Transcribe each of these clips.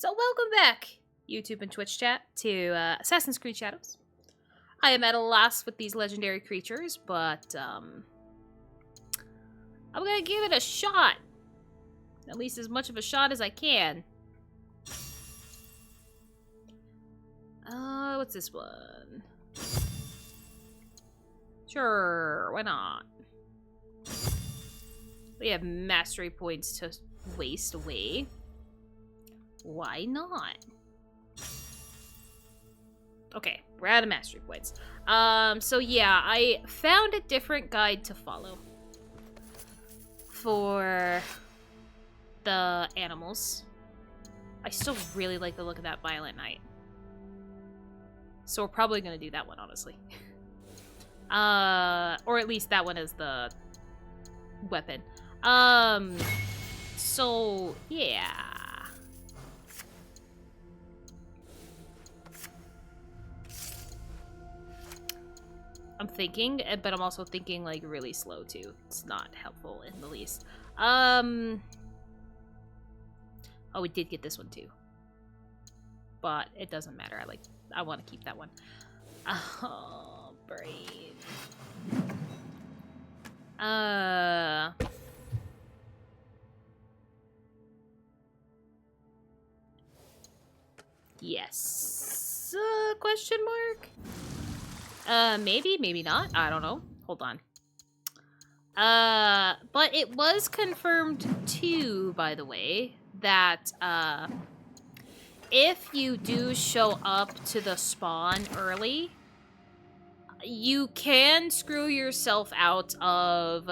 So welcome back, YouTube and Twitch chat, to Assassin's Creed Shadows. I am at a loss with these legendary creatures, but I'm gonna give it a shot. At least as much of a shot as I can. What's this one? Sure, why not? We have mastery points to waste away. Why not? Okay, we're out of mastery points. So yeah, I found a different guide to follow for the animals. I still really like the look of that Violent Knight. So we're probably gonna do that one, honestly. Or at least that one is the weapon. So yeah. I'm thinking, but I'm also thinking like really slow too. It's not helpful in the least. Oh, we did get this one too. But it doesn't matter. I want to keep that one. Oh, brain. Yes. Question mark? Maybe, maybe not. I don't know. Hold on. But it was confirmed too, by the way, that, if you do show up to the spawn early, you can screw yourself out of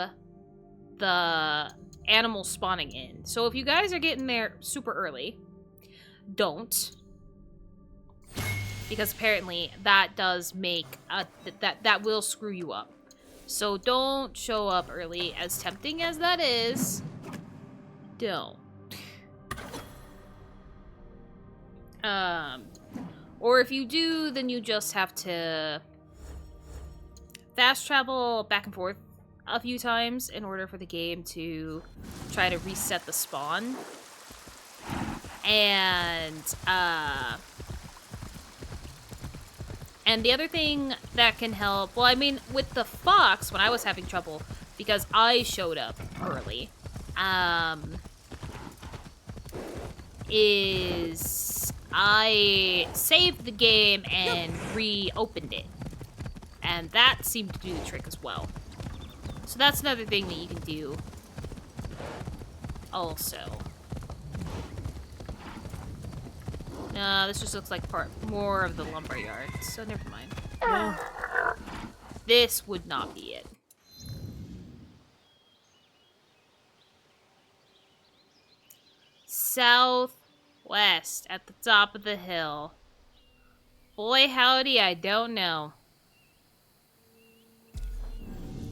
the animal spawning in. So if you guys are getting there super early, don't. Because apparently that does make, that will screw you up. So don't show up early, as tempting as that is. Don't. Or if you do, then you just have to fast travel back and forth a few times in order for the game to try to reset the spawn. And the other thing that can help, well, I mean, with the fox, when I was having trouble, because I showed up early, is I saved the game and reopened it. And that seemed to do the trick as well. So that's another thing that you can do also. No, this just looks like more of the lumber yard, so never mind. No. This would not be it. Southwest, at the top of the hill. Boy howdy, I don't know.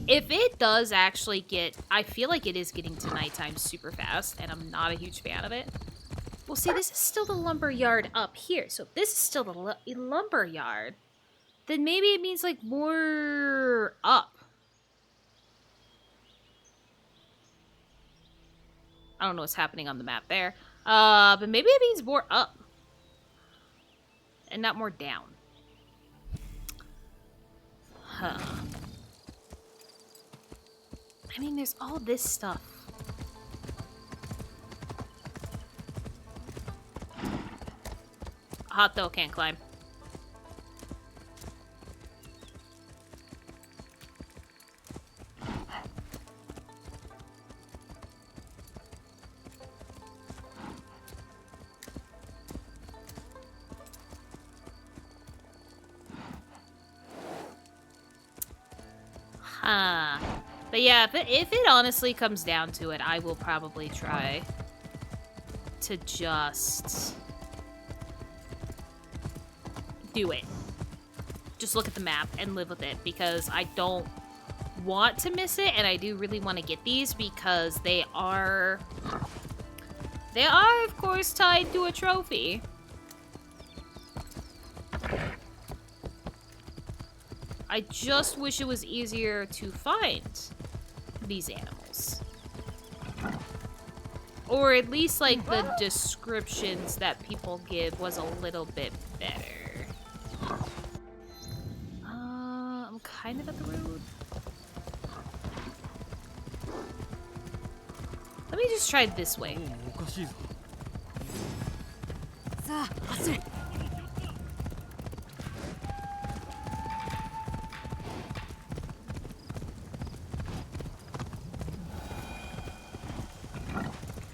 If it does actually get... I feel like it is getting to nighttime super fast, and I'm not a huge fan of it. Well, see, this is still the lumber yard up here. So if this is still the lumber yard, then maybe it means, like, more up. I don't know what's happening on the map there. But maybe it means more up. And not more down. Huh. I mean, there's all this stuff. Hot though, can't climb. Huh. But yeah, if it honestly comes down to it, I will probably try to just do it. Just look at the map and live with it, because I don't want to miss it, and I do really want to get these because they are of course tied to a trophy. I just wish it was easier to find these animals. Or at least, like, the descriptions that people give was a little bit better. I'm kind of at the road. Let me just try this way.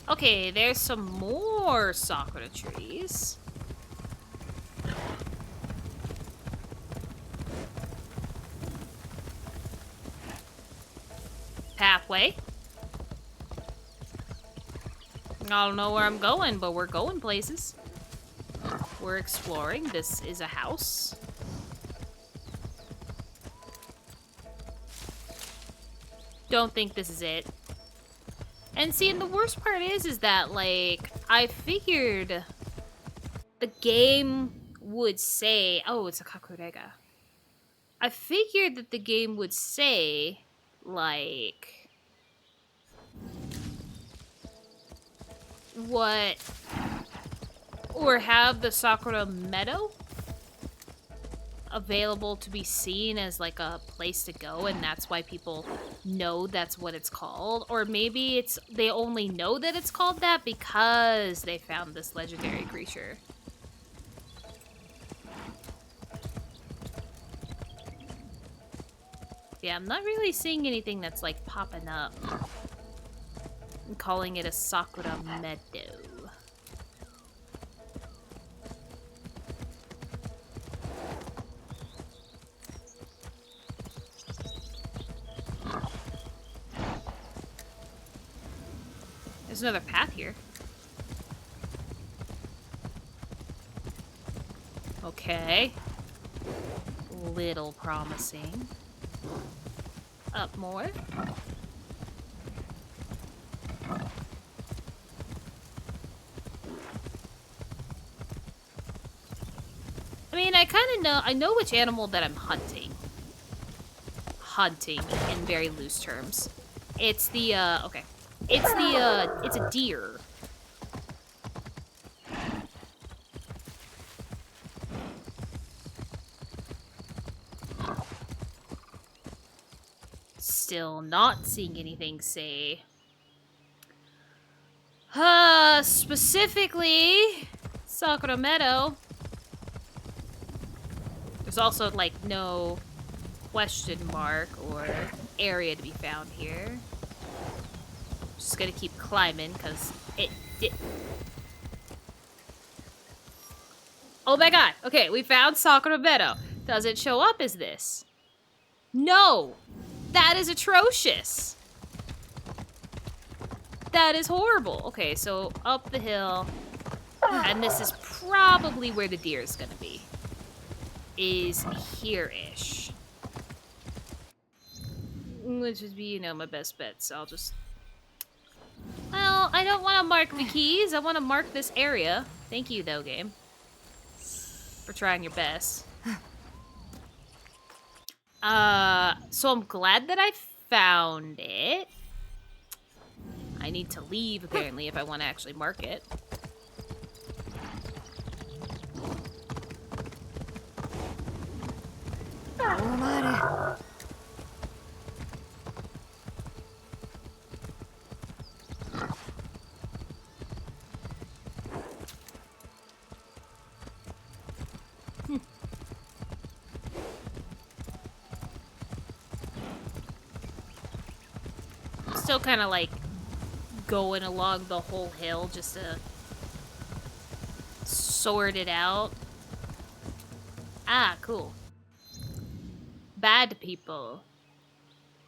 Okay, there's some more sakura trees. Pathway. I don't know where I'm going, but we're going places. We're exploring. This is a house. Don't think this is it. And see, and the worst part is that, like, I figured the game would say, oh, it's a kakurega. I figured that the game would say, like, what, or have the Sakura Meadow available to be seen as like a place to go, and that's why people know that's what it's called. Or maybe it's they only know that it's called that because they found this legendary creature. Yeah, I'm not really seeing anything that's like popping up and calling it a Sakura Meadow. There's another path here. Okay. Little promising. Up more. I mean, I know which animal that I'm hunting. Hunting in very loose terms. It's the, okay. It's a deer. Still not seeing anything say. Specifically, Sakura Meadow. There's also, like, no question mark or area to be found here. Just gonna keep climbing, because it did. Oh my god. Okay, we found Sakura Meadow. Does it show up as this? No! That is atrocious! That is horrible. Okay, so up the hill. And this is probably where the deer is gonna be. Is here-ish. Which would be, you know, my best bet, so I'll just... Well, I don't want to mark the keys. I want to mark this area. Thank you, though, game. For trying your best. So I'm glad that I found it. I need to leave, apparently, if I want to actually mark it. Still kind of like going along the whole hill just to sort it out. Ah, cool. Bad people.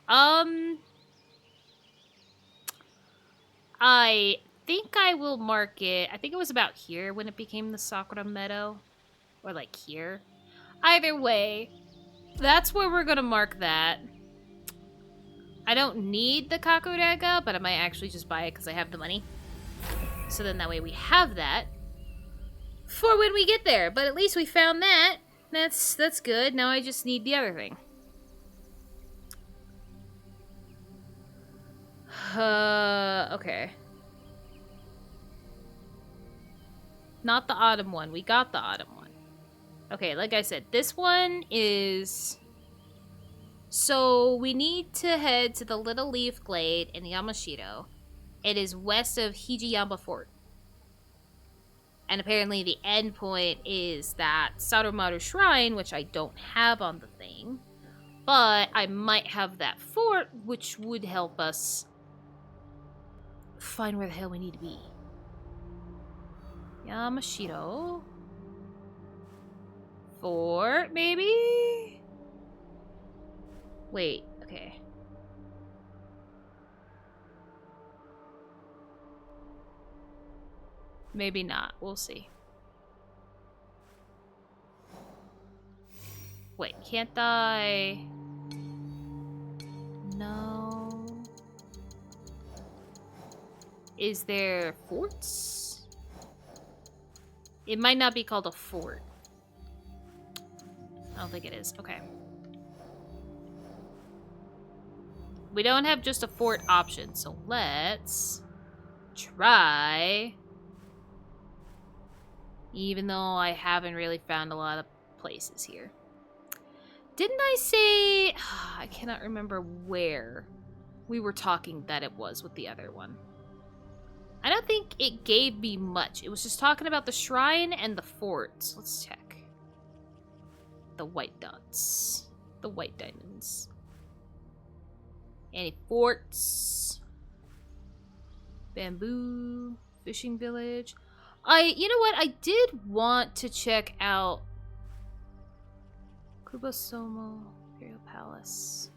I think I will mark it. I think it was about here when it became the Sakura Meadow. Or like here. Either way, that's where we're gonna mark that. I don't need the Kakurega, but I might actually just buy it because I have the money. So then that way we have that for when we get there. But at least we found that. That's good. Now I just need the other thing. Okay. Not the autumn one. We got the autumn one. Okay, like I said, this one is... So, we need to head to the Little Leaf Glade in Yamashiro. It is west of Hijiyama Fort. And apparently the end point is that Sarumaru Shrine, which I don't have on the thing. But I might have that fort, which would help us find where the hell we need to be. Yamashiro. Fort, maybe? Wait, okay. Maybe not. We'll see. Wait, can't I... No. Is there forts? It might not be called a fort. I don't think it is. Okay. We don't have just a fort option, so let's try. Even though I haven't really found a lot of places here. Didn't I say... I cannot remember where we were talking that it was with the other one. I don't think it gave me much. It was just talking about the shrine and the forts. Let's check. The white dots. The white diamonds. Any forts? Bamboo. Fishing village. You know what? I did want to check out Kubosomo Imperial Palace.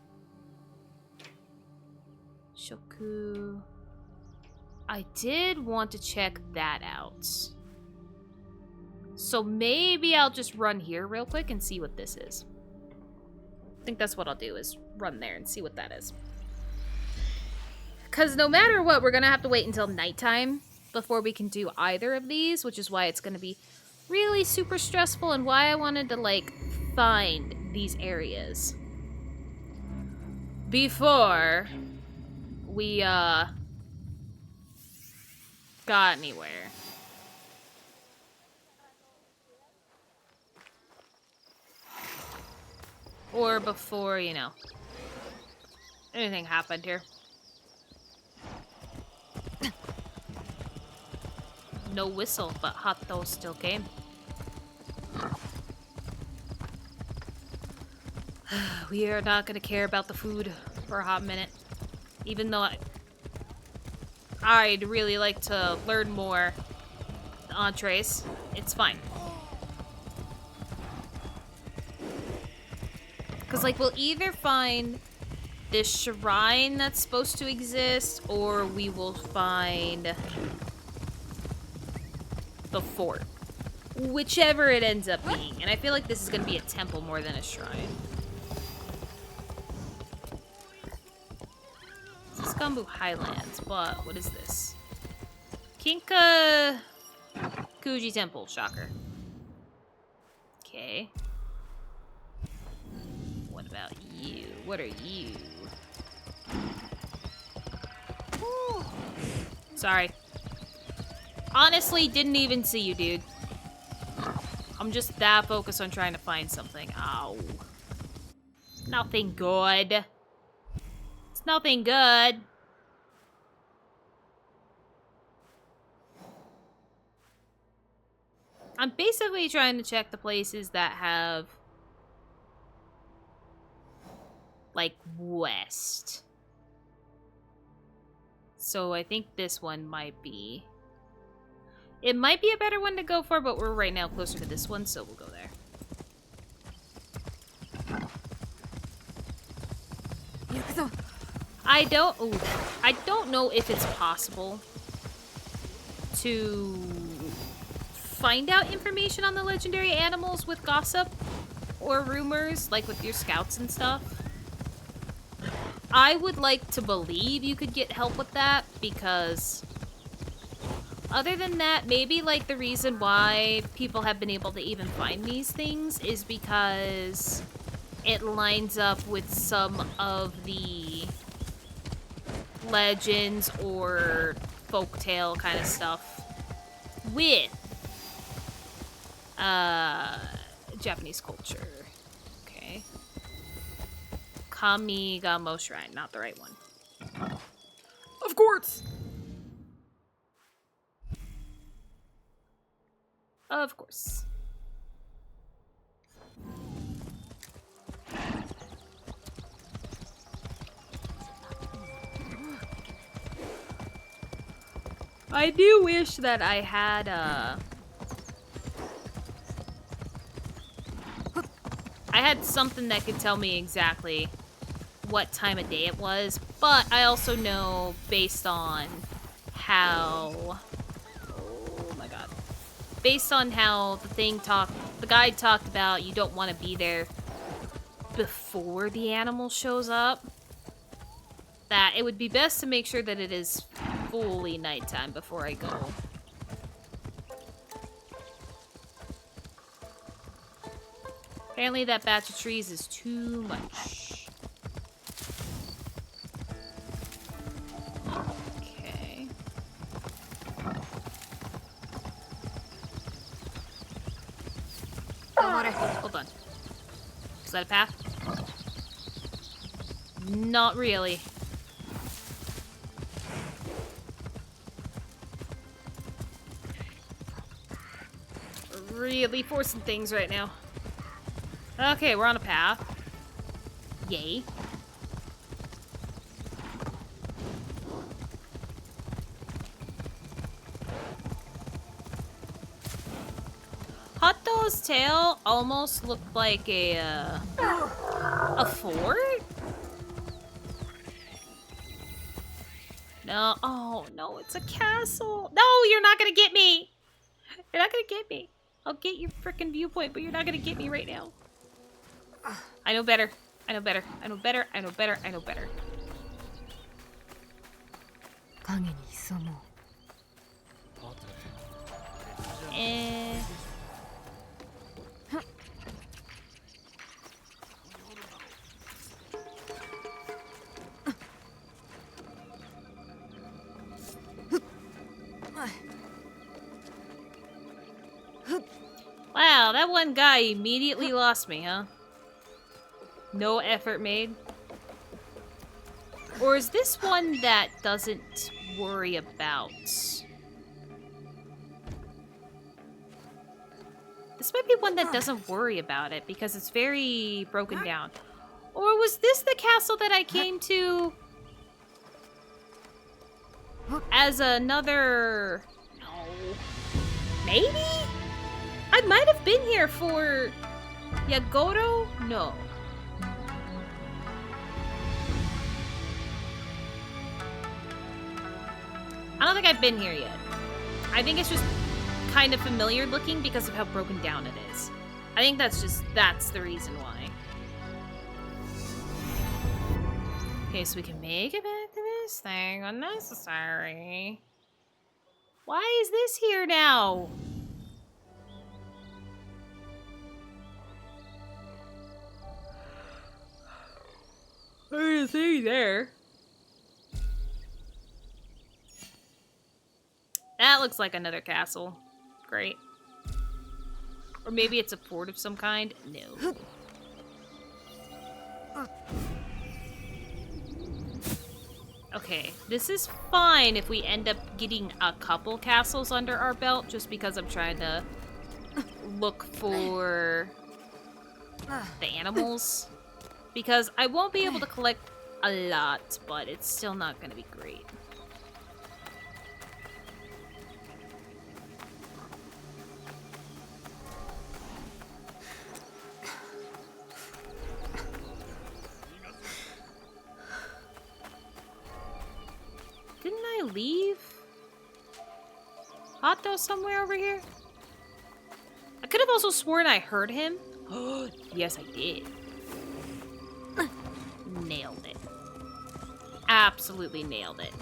Shoku. I did want to check that out. So maybe I'll just run here real quick and see what this is. I think that's what I'll do, is run there and see what that is. Because no matter what, we're going to have to wait until nighttime before we can do either of these, which is why it's going to be really super stressful and why I wanted to, like, find these areas before we, got anywhere. Or before, you know, anything happened here. No whistle, but Hato still came. We are not going to care about the food for a hot minute. Even though I'd really like to learn more entrees. It's fine. Because, like, we'll either find this shrine that's supposed to exist, or we will find the fort. Whichever it ends up being. And I feel like this is going to be a temple more than a shrine. This is Gumbu Highlands, but what is this? Kinka Kuji Temple, shocker. Okay. What about you? What are you? Ooh. Sorry. Honestly, didn't even see you, dude. I'm just that focused on trying to find something. Ow. Nothing good. It's nothing good. I'm basically trying to check the places that have, like, west. So I think this one might be... It might be a better one to go for, but we're right now closer to this one, so we'll go there. I don't know if it's possible to find out information on the legendary animals with gossip or rumors, like with your scouts and stuff. I would like to believe you could get help with that, because other than that, maybe, like, the reason why people have been able to even find these things is because it lines up with some of the legends or folktale kind of stuff with Japanese culture. Okay. Kamigamo Shrine, not the right one. Of course! Of course. I do wish that I had I had something that could tell me exactly what time of day it was, but I also know based on how, oh my god, based on how the guide talked about you don't want to be there before the animal shows up, that it would be best to make sure that it is fully nighttime before I go. Apparently that batch of trees is too much. Okay. Hold on. Is that a path? Not really. Really forcing things right now. Okay, we're on a path. Yay. Hato's tail almost looked like a fort? No, oh no, it's a castle. No, you're not gonna get me. You're not gonna get me. I'll get your frickin' viewpoint, but you're not gonna get me right now. I know better. I know better. I know better. I know better. I know better. Eh. Wow, that one guy immediately lost me, huh? No effort made? Or is this one that doesn't worry about... This might be one that doesn't worry about it because it's very broken down. Or was this the castle that I came to as another... No. Maybe? I might have been here for Yagoro? No. I don't think I've been here yet. I think it's just kind of familiar looking because of how broken down it is. I think that's the reason why. Okay, so we can make it back to this thing unnecessary. Why is this here now? There's a thing there. That looks like another castle. Great. Or maybe it's a fort of some kind. No. Okay, this is fine if we end up getting a couple castles under our belt, just because I'm trying to look for the animals. Because I won't be able to collect a lot, but it's still not going to be great. Didn't I leave Hato somewhere over here? I could have also sworn I heard him. Oh, yes, I did. Nailed it. Absolutely nailed it.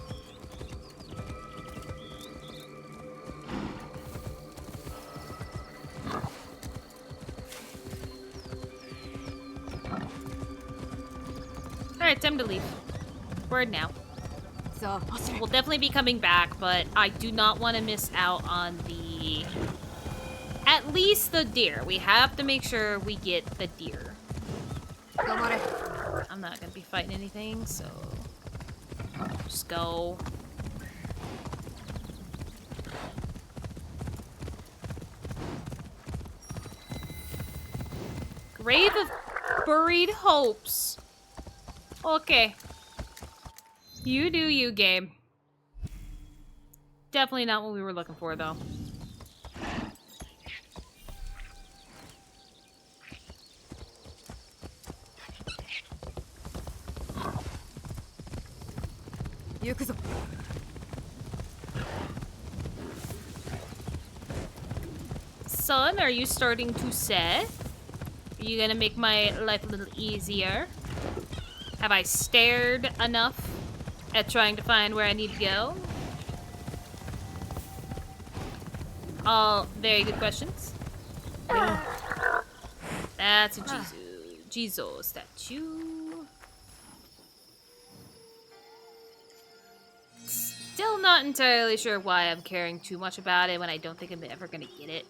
Alright, time to leave. Word now. We'll definitely be coming back, but I do not want to miss out on the at least the deer. We have to make sure we get the deer. I'm not gonna be fighting anything, so just go. Grave of Buried Hopes. Okay. You do you, game. Definitely not what we were looking for, though. Son, are you starting to set? Are you gonna make my life a little easier? Have I stared enough at trying to find where I need to go? All very good questions. That's a Jesus statue. Still not entirely sure why I'm caring too much about it when I don't think I'm ever gonna get it.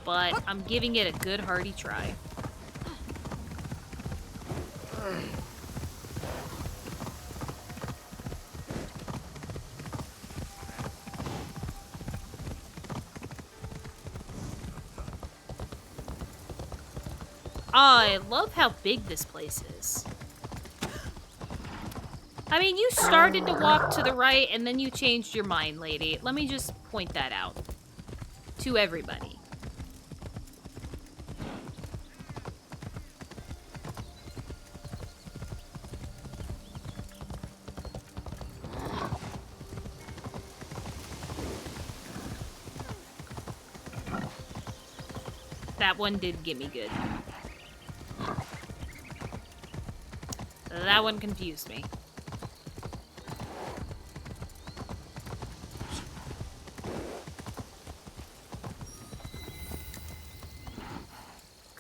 But I'm giving it a good hearty try. I love how big this place is. I mean, you started to walk to the right and then you changed your mind, lady. Let me just point that out to everybody. That one did get me good. That one confused me.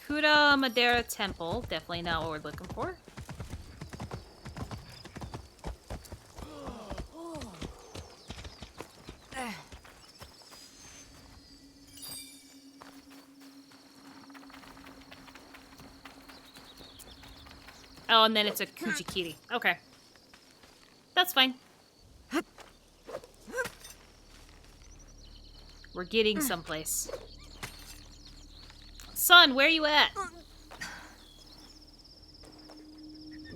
Kuda Madera Temple. Definitely not what we're looking for. Oh, and then it's a Kuchikiri. Okay. That's fine. We're getting someplace. Sun, where are you at?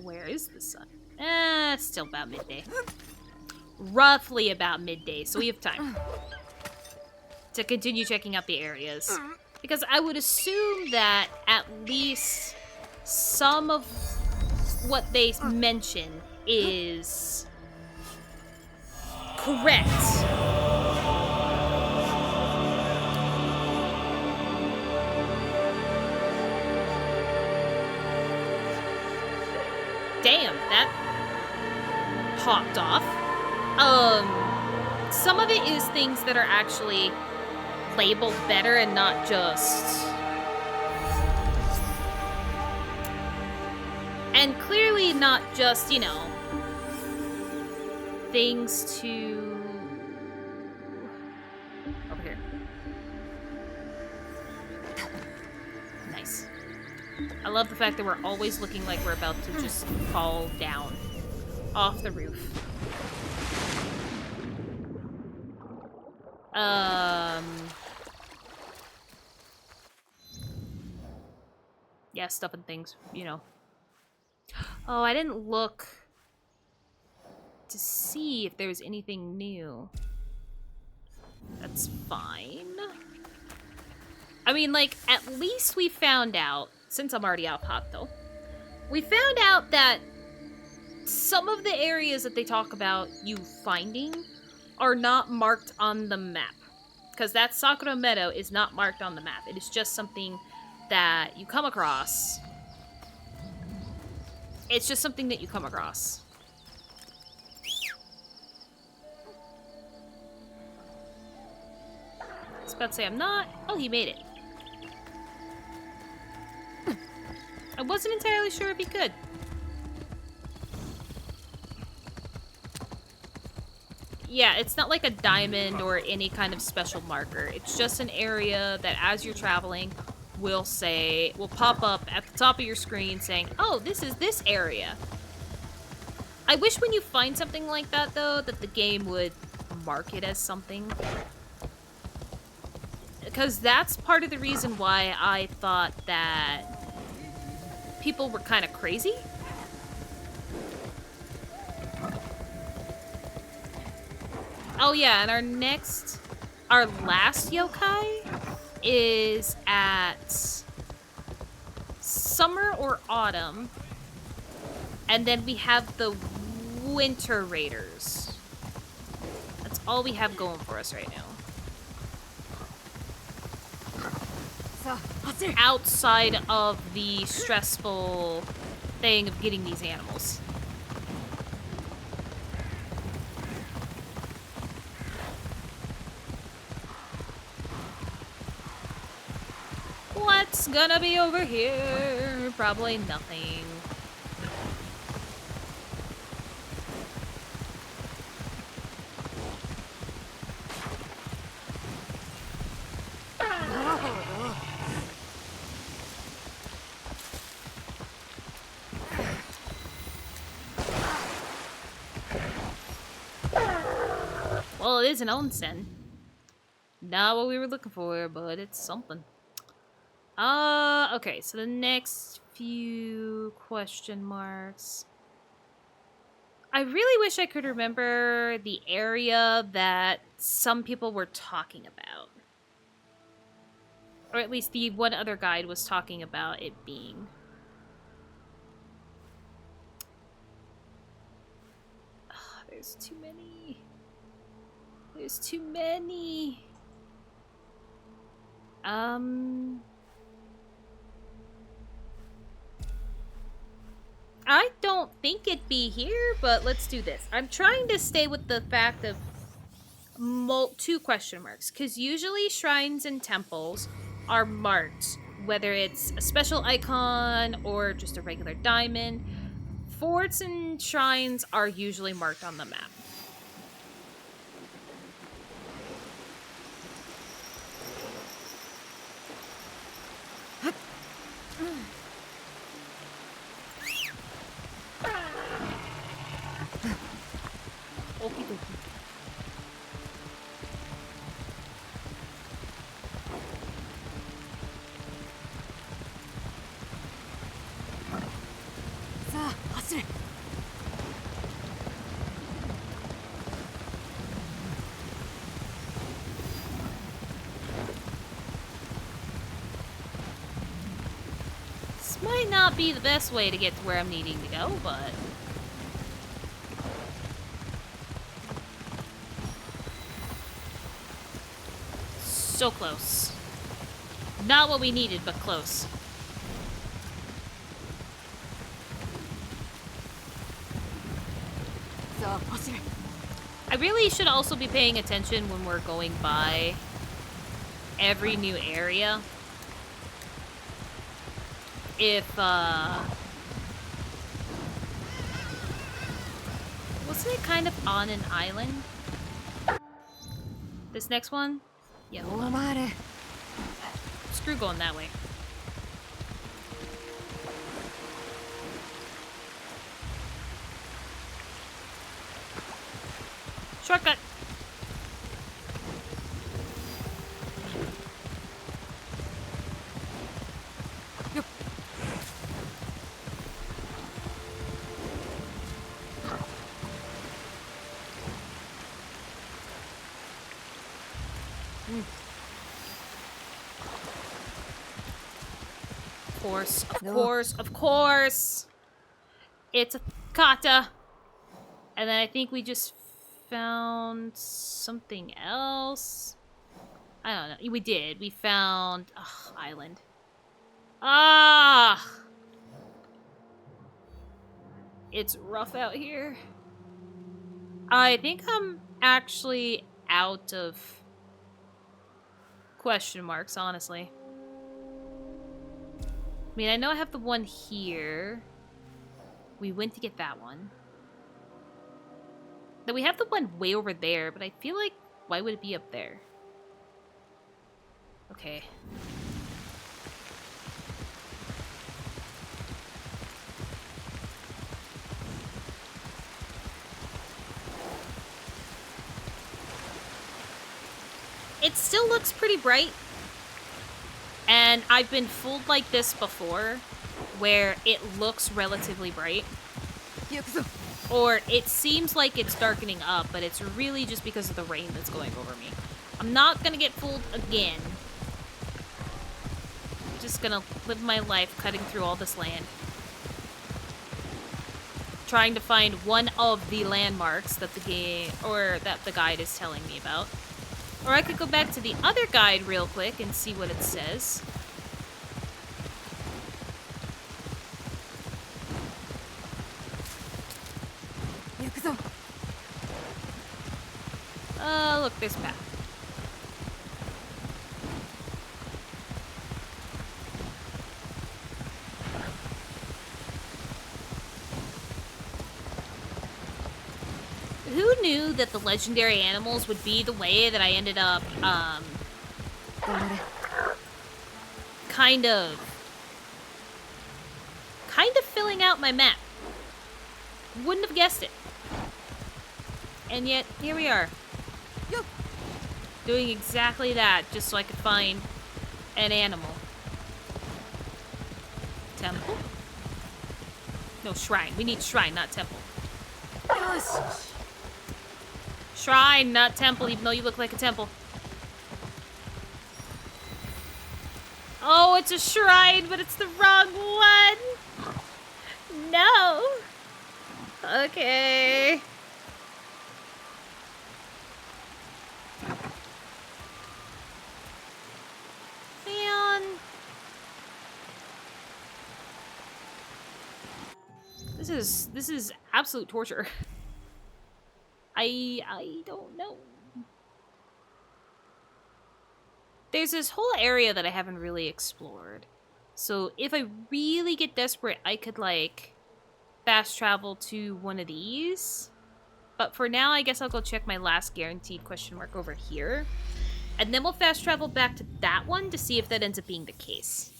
Where is the sun? It's still about midday. Roughly about midday, so we have time to continue checking out the areas. Because I would assume that at least some of what they mention is correct. Damn, that popped off. Some of it is things that are actually labeled better and not just... And clearly not just, you know, things to... Over here. Nice. I love the fact that we're always looking like we're about to just fall down off the roof. Yeah, stuff and things, you know. Oh, I didn't look to see if there was anything new. That's fine. I mean, like, at least we found out, since I'm already out hot though, we found out that some of the areas that they talk about you finding are not marked on the map. Because that Sakura Meadow is not marked on the map. It is just something that you come across. It's just something that you come across. I was about to say I'm not... Oh, he made it. I wasn't entirely sure if he could. Yeah, it's not like a diamond or any kind of special marker. It's just an area that as you're traveling will pop up at the top of your screen saying, oh, this is this area. I wish when you find something like that, though, that the game would mark it as something. Because that's part of the reason why I thought that people were kind of crazy. Oh yeah, and our last yokai is at summer or autumn. And then we have the winter raiders. That's all we have going for us right now. Outside of the stressful thing of getting these animals. What's gonna be over here? Probably nothing. Well, it is an onsen. Not what we were looking for, but it's something. Okay, so the next few question marks. I really wish I could remember the area that some people were talking about. Or at least the one other guide was talking about it being. Oh, there's too many. There's too many. I don't think it'd be here, but let's do this. I'm trying to stay with the fact of two question marks, because usually shrines and temples are marked, whether it's a special icon or just a regular diamond. Forts and shrines are usually marked on the map. Okie dokie. This might not be the best way to get to where I'm needing to go, but... so close. Not what we needed, but close. I really should also be paying attention when we're going by every new area. If, wasn't it kind of on an island? This next one? Yeah, hold on. Screw going that way. Shortcut! Yep. Of course. It's a kata. And then I think we just found something else. I don't know. We did. We found island. Ah! It's rough out here. I think I'm actually out of question marks, honestly. I mean, I know I have the one here. We went to get that one. Then we have the one way over there, but I feel like, why would it be up there? Okay. It still looks pretty bright. And I've been fooled like this before, where it looks relatively bright. Or it seems like it's darkening up, but it's really just because of the rain that's going over me. I'm not gonna get fooled again. I'm just gonna live my life cutting through all this land. Trying to find one of the landmarks that the game, or that the guide is telling me about. Or I could go back to the other guide real quick and see what it says. Look, there's a path. Who knew that the legendary animals would be the way that I ended up, kind of filling out my map? Wouldn't have guessed it. And yet, here we are. Doing exactly that, just so I could find an animal. Temple? No, shrine. We need shrine, not temple. Shrine, not temple, even though you look like a temple. Oh, it's a shrine, but it's the wrong one. No. Okay. Man. This is absolute torture. I don't know. There's this whole area that I haven't really explored. So if I really get desperate, I could, like, fast travel to one of these. But for now, I guess I'll go check my last guaranteed question mark over here. And then we'll fast travel back to that one to see if that ends up being the case.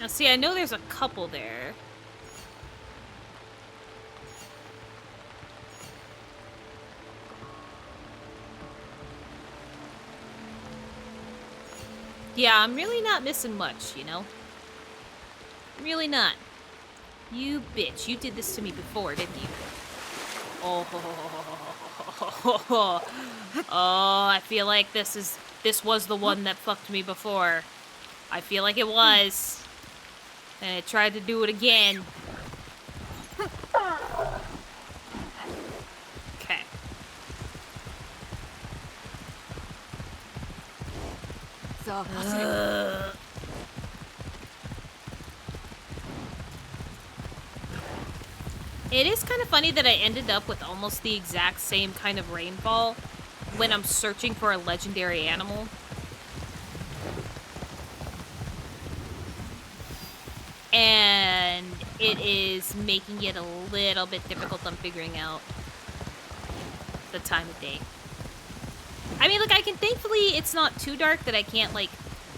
Now, see, I know there's a couple there. Yeah, I'm really not missing much, you know? Really not. You bitch, you did this to me before, didn't you? Oh, oh, I feel like this was the one that fucked me before. I feel like it was. And it tried to do it again. Okay. It is kind of funny that I ended up with almost the exact same kind of rainfall when I'm searching for a legendary animal. And it is making it a little bit difficult on figuring out the time of day. I mean, like, thankfully, it's not too dark that I can't, like,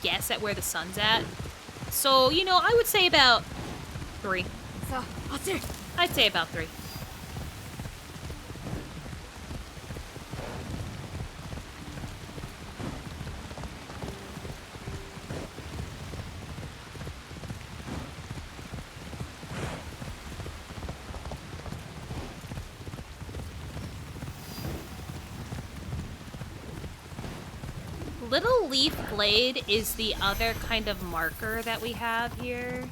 guess at where the sun's at. So, you know, I would say about 3. I'd say about 3. Little Leaf Glade is the other kind of marker that we have here.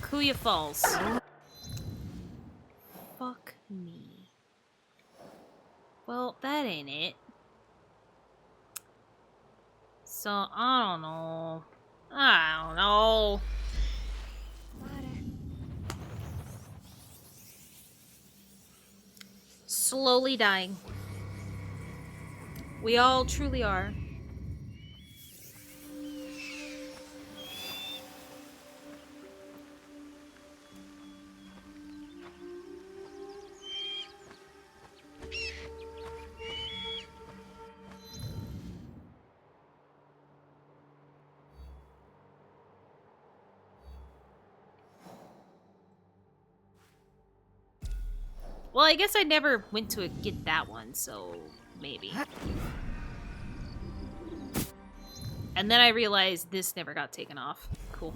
Kuya Falls. Fuck me. Well, that ain't it. So, I don't know. I don't know. Slowly dying. We all truly are. Well, I guess I never went to get that one, so maybe. And then I realized this never got taken off. Cool.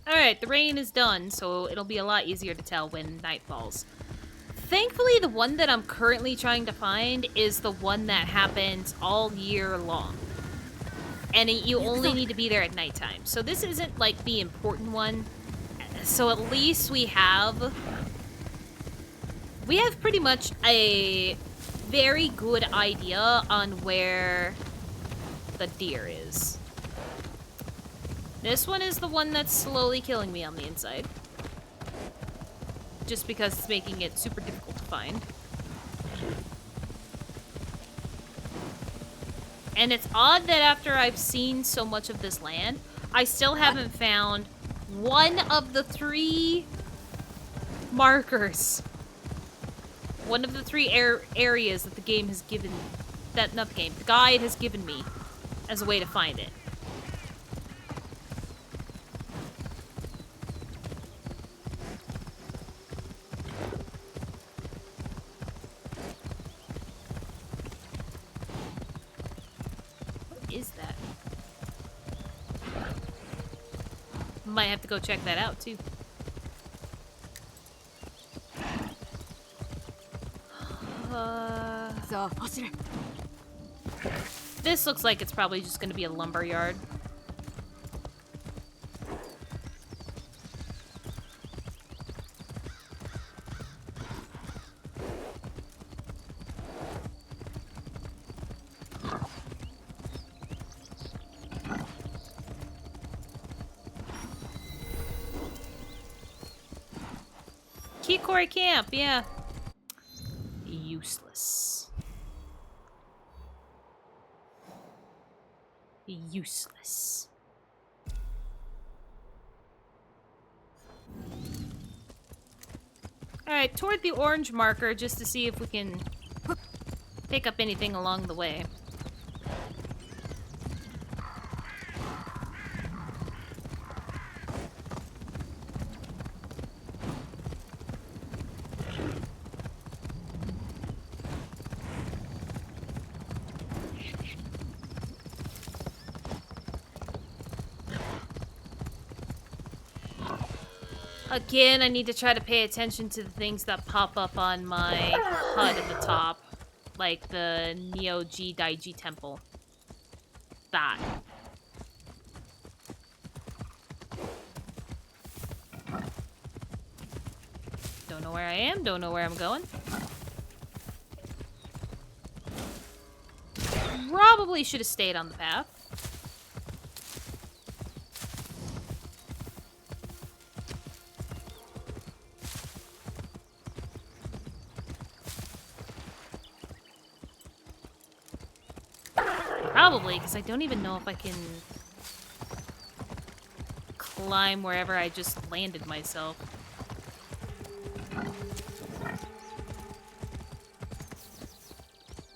Alright, the rain is done, so it'll be a lot easier to tell when night falls. Thankfully, the one that I'm currently trying to find is the one that happens all year long. And you only need to be there at nighttime. So this isn't, like, the important one. So at least we have pretty much a very good idea on where the deer is. This one is the one that's slowly killing me on the inside. Just because it's making it super difficult to find. And it's odd that after I've seen so much of this land, I still haven't found one of the 3 markers. One of the 3 areas that the game has given... Not the game, the guide has given me as a way to find it. Is that? Might have to go check that out too. This looks like it's probably just going to be a lumber yard. Kikori camp, yeah. Useless. Useless. Alright, toward the orange marker just to see if we can pick up anything along the way. Again, I need to try to pay attention to the things that pop up on my HUD at the top. Like the Neo-G Daiji Temple. That. Don't know where I am, don't know where I'm going. Probably should have stayed on the path. Probably, because I don't even know if I can climb wherever I just landed myself.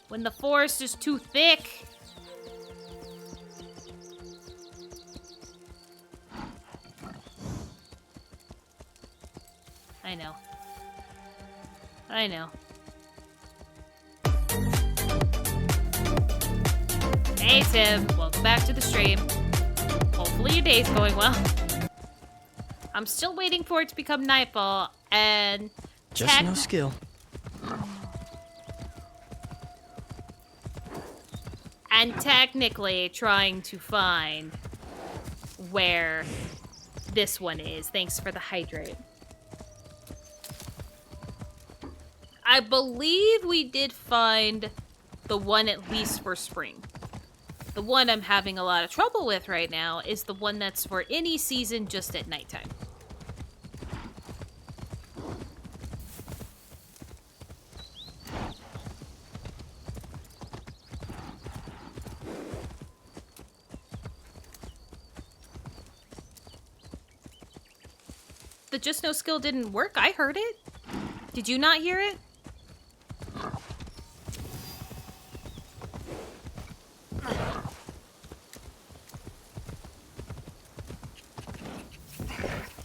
When the forest is too thick. I know. I know. Hey Tim, welcome back to the stream. Hopefully your day's going well. I'm still waiting for it to become nightfall, and... Just no skill. And technically trying to find where this one is. Thanks for the hydrate. I believe we did find the one at least for spring. The one I'm having a lot of trouble with right now is the one that's for any season just at nighttime. The just no skill didn't work. I heard it. Did you not hear it?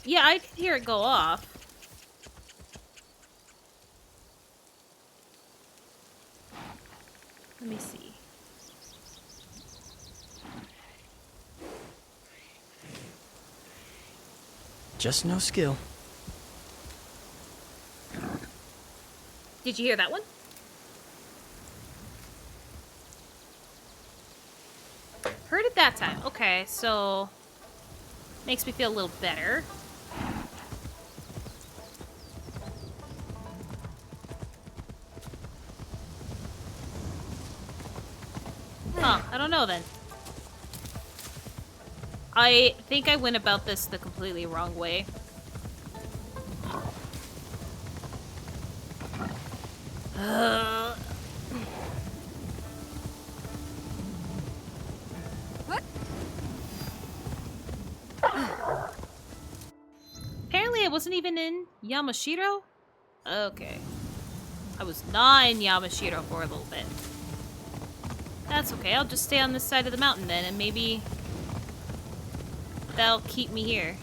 Yeah, I did hear it go off. Let me see. Just no skill. Did you hear that one? Heard it that time. Okay, so makes me feel a little better. Huh, I don't know then. I think I went about this the completely wrong way. Apparently I wasn't even in Yamashiro? Okay. I was not in Yamashiro for a little bit. That's okay, I'll just stay on this side of the mountain then, and maybe that'll keep me here.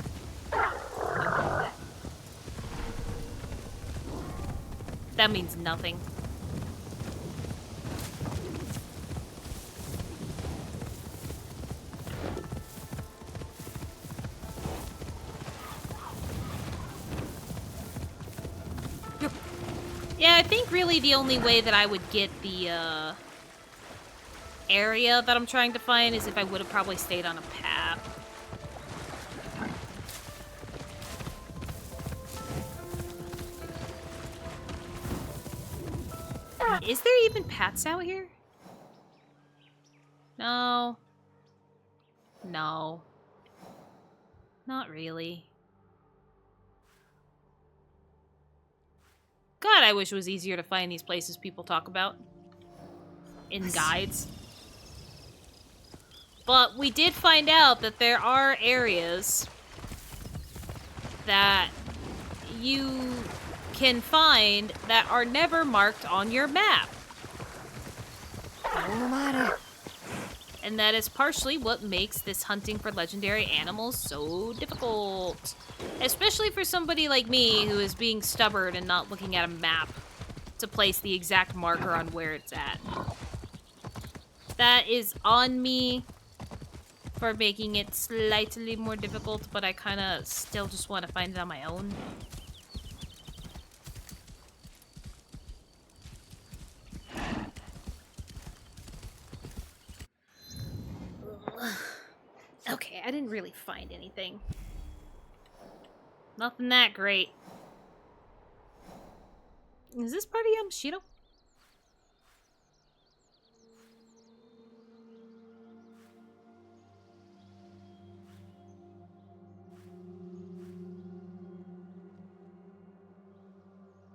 That means nothing. Yeah, I think really the only way that I would get the area that I'm trying to find is if I would have probably stayed on a path. Is there even paths out here? No. No. Not really. God, I wish it was easier to find these places people talk about in guides. But we did find out that there are areas that you can find that are never marked on your map. And that is partially what makes this hunting for legendary animals so difficult. Especially for somebody like me who is being stubborn and not looking at a map to place the exact marker on where it's at. That is on me for making it slightly more difficult, but I kind of still just want to find it on my own. Okay, I didn't really find anything. Nothing that great. Is this part of Yamashiro?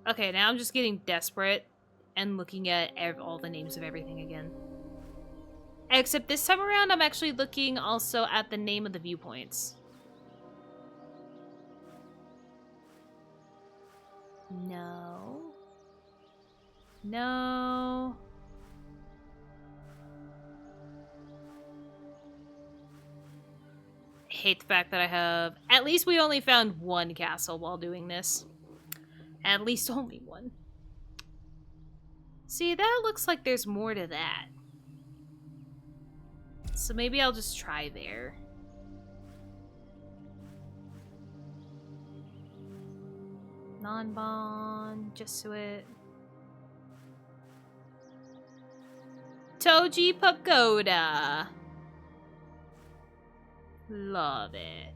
Okay, now I'm just getting desperate and looking at all the names of everything again. Except this time around, I'm actually looking also at the name of the viewpoints. No. No. I hate the fact that I have... At least we only found one castle while doing this. At least only one. See, that looks like there's more to that. So maybe I'll just try there. Nanban, Jesuit. Toji Pagoda. Love it.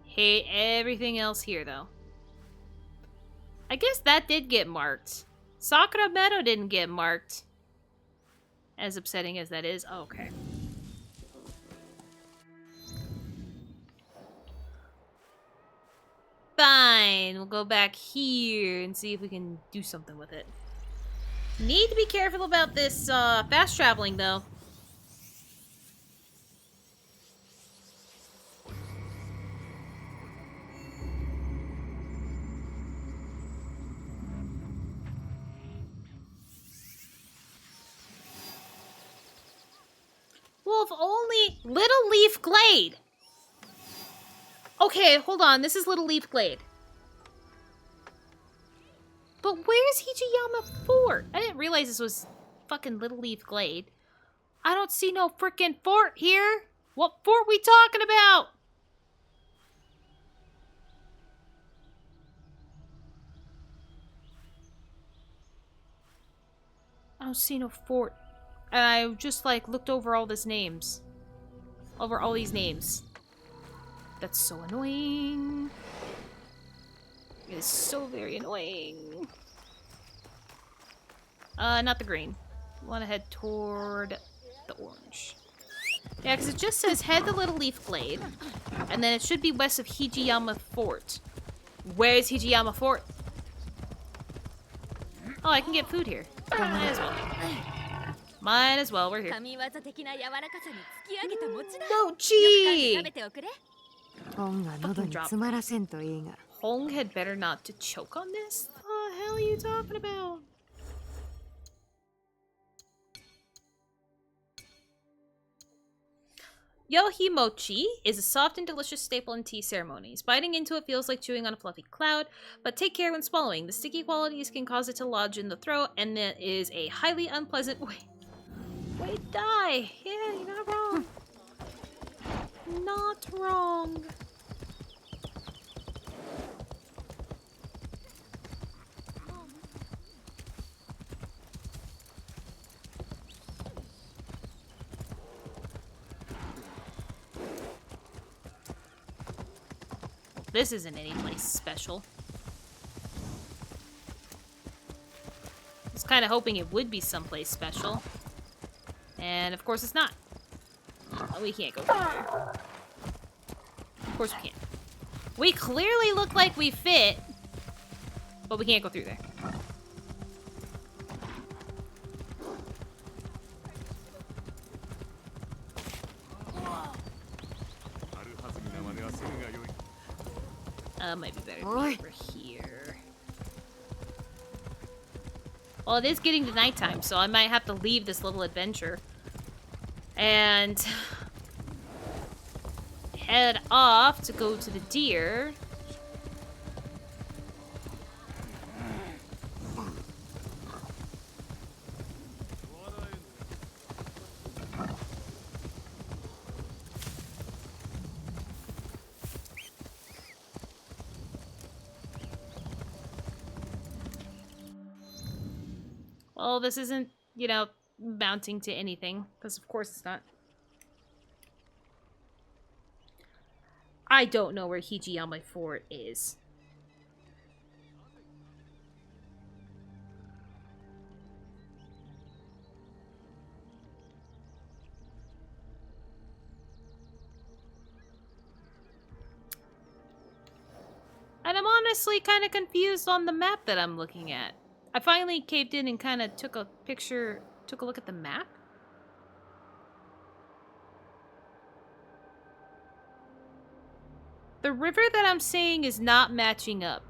Hate everything else here, though. I guess that did get marked. Sakura Meadow didn't get marked. As upsetting as that is. Oh, okay. Fine. We'll go back here and see if we can do something with it. Need to be careful about this fast traveling, though. Well, if only Little Leaf Glade. Okay, hold on. This is Little Leaf Glade. But where's Hijiyama Fort? I didn't realize this was fucking Little Leaf Glade. I don't see no freaking fort here. What fort we talking about? I don't see no fort. And I just like looked over all these names. Over all these names. That's so annoying. It is so very annoying. Not the green. I want to head toward the orange. Yeah, because it just says head to Little Leaf Glade. And then it should be west of Hijiyama Fort. Where's Hijiyama Fort? Oh, I can get food here. Might as well. Might as well, we're here. Mochi! Hong had better not to choke on this? What the hell are you talking about? Yohi mochi is a soft and delicious staple in tea ceremonies. Biting into it feels like chewing on a fluffy cloud, but take care when swallowing. The sticky qualities can cause it to lodge in the throat, and it is a highly unpleasant way to die. Yeah, you're not wrong. Not wrong. This isn't any place special. I was kind of hoping it would be someplace special. And of course it's not. We can't go through there. Of course we can't. We clearly look like we fit, but we can't go through there. Might be better to be over here. Well, it is getting to nighttime, so I might have to leave this little adventure and head off to go to the deer. Well, this isn't, you know, mounting to anything, because of course it's not. I don't know where Hijiyama Fort is. And I'm honestly kind of confused on the map that I'm looking at. I finally caved in and kind of took a look at the map. The river that I'm seeing is not matching up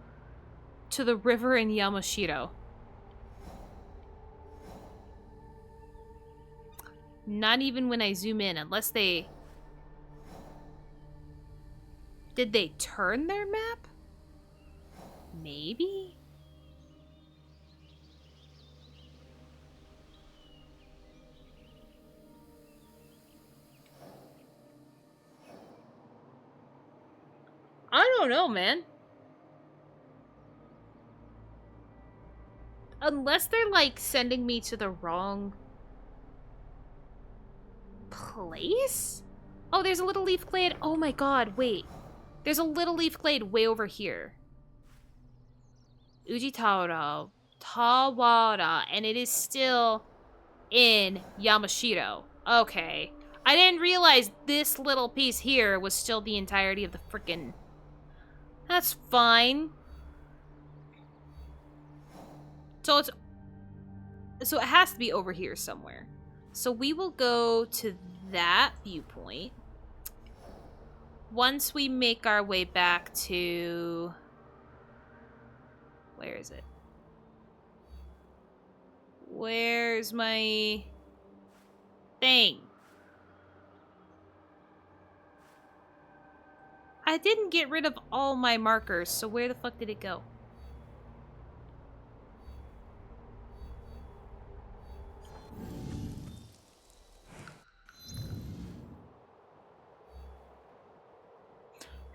to the river in Yamashiro. Not even when I zoom in, unless they... Did they turn their map? Maybe? I don't know, man. Unless they're, like, sending me to the wrong place? Oh, there's a Little Leaf Glade. Oh my god, wait. There's a Little Leaf Glade way over here. Tawara. And it is still in Yamashiro. Okay. I didn't realize this little piece here was still the entirety of the frickin'... That's fine. So it's... So it has to be over here somewhere. So we will go to that viewpoint. Once we make our way back to... Where is it? Where's my... thing? I didn't get rid of all my markers, so where the fuck did it go?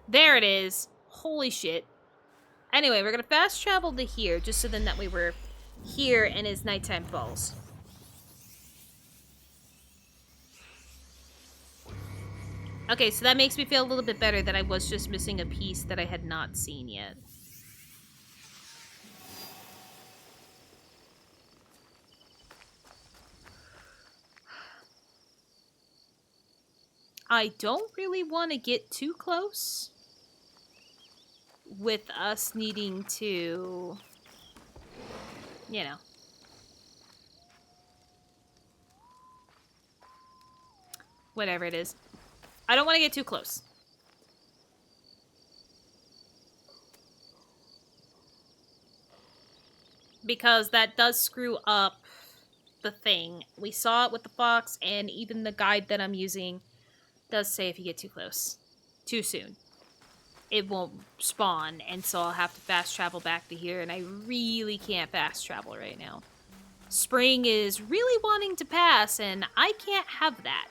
There it is. Holy shit. Anyway, we're gonna fast travel to here, just so then that way we're here and as nighttime falls. Okay, so that makes me feel a little bit better that I was just missing a piece that I had not seen yet. I don't really want to get too close with us needing to, you know. Whatever it is. I don't want to get too close. Because that does screw up the thing. We saw it with the fox, and even the guide that I'm using does say if you get too close, too soon, it won't spawn, and so I'll have to fast travel back to here, and I really can't fast travel right now. Spring is really wanting to pass, and I can't have that.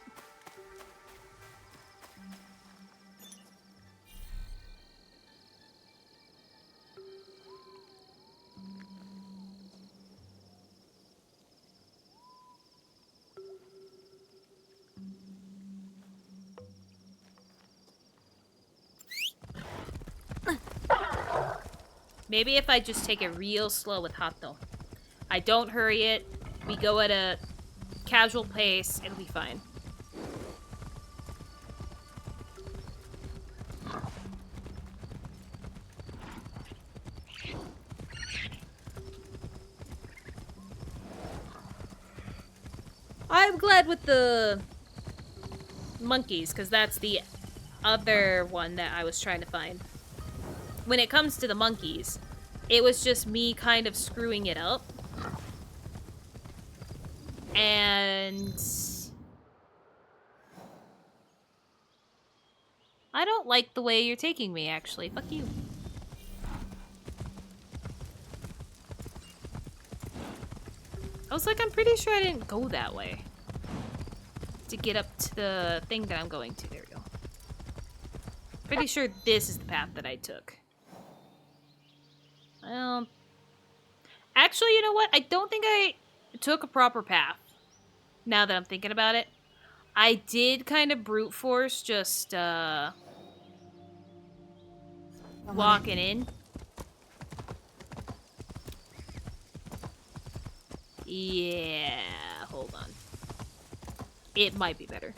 Maybe if I just take it real slow with Hato. I don't hurry it. We go at a casual pace. It'll be fine. I'm glad with the monkeys, because that's the other one that I was trying to find. When it comes to the monkeys, it was just me kind of screwing it up. And I don't like the way you're taking me, actually. Fuck you. I was like, I'm pretty sure I didn't go that way to get up to the thing that I'm going to. There we go. Pretty sure this is the path that I took. Well, actually, you know what? I don't think I took a proper path. Now that I'm thinking about it, I did kind of brute force just walking in. Yeah, hold on. It might be better.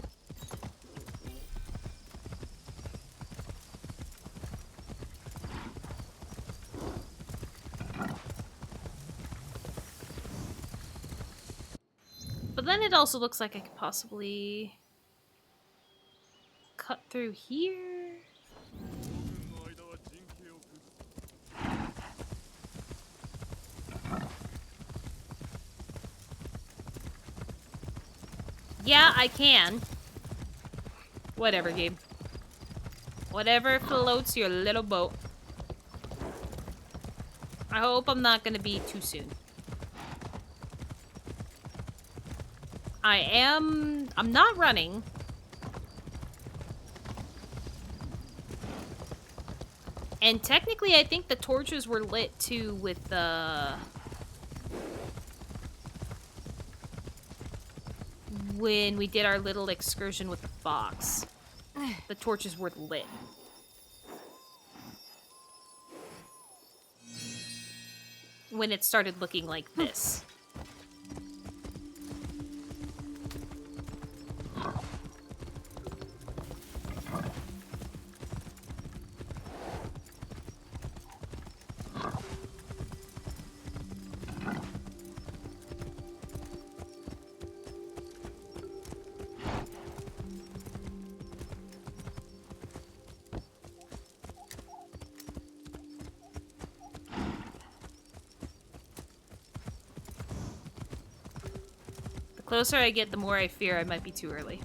But then it also looks like I could possibly cut through here. Yeah, I can. Whatever, game. Whatever floats your little boat. I hope I'm not gonna be too soon. I'm not running. And technically, I think the torches were lit too with the... when we did our little excursion with the fox. The torches were lit. When it started looking like this. closer I get, the more I fear I might be too early.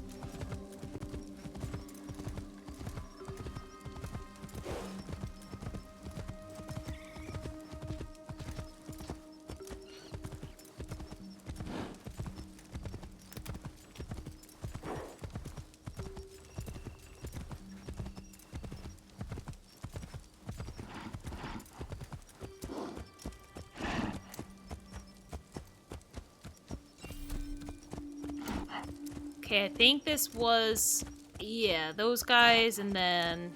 Okay, I think this was... Yeah, those guys, and then...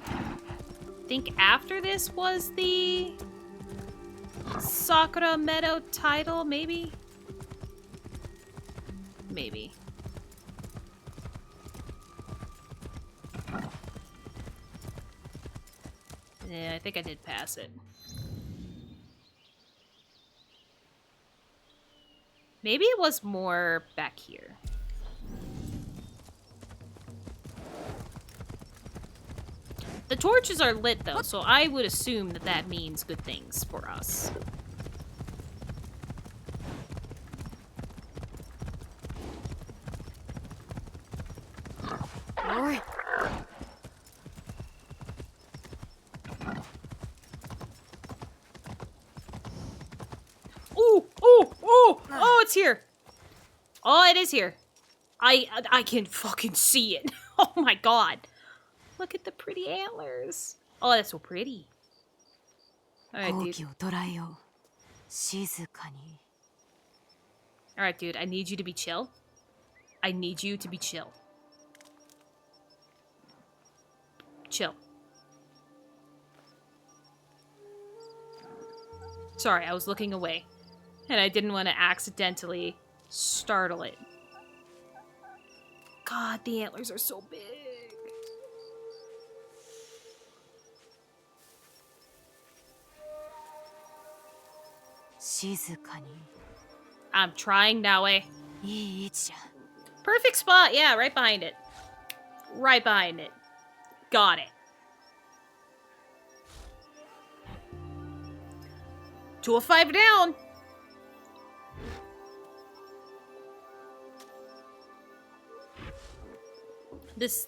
I think after this was the... Sakura Meadow title, maybe? Maybe. Yeah, I think I did pass it. Maybe it was more back here. The torches are lit, though, so I would assume that that means good things for us. Oi. Ooh! Ooh! Ooh! Oh, it's here! Oh, it is here. I can fucking see it. Oh my god. Look at the pretty antlers. Oh, that's so pretty. Alright, dude. 好奇を捉えよう。静かに。Alright, dude. I need you to be chill. I need you to be chill. Chill. Sorry, I was looking away. And I didn't want to accidentally startle it. God, the antlers are so big. I'm trying, Naue. Perfect spot. Yeah, right behind it. Right behind it. Got it. 205 down. This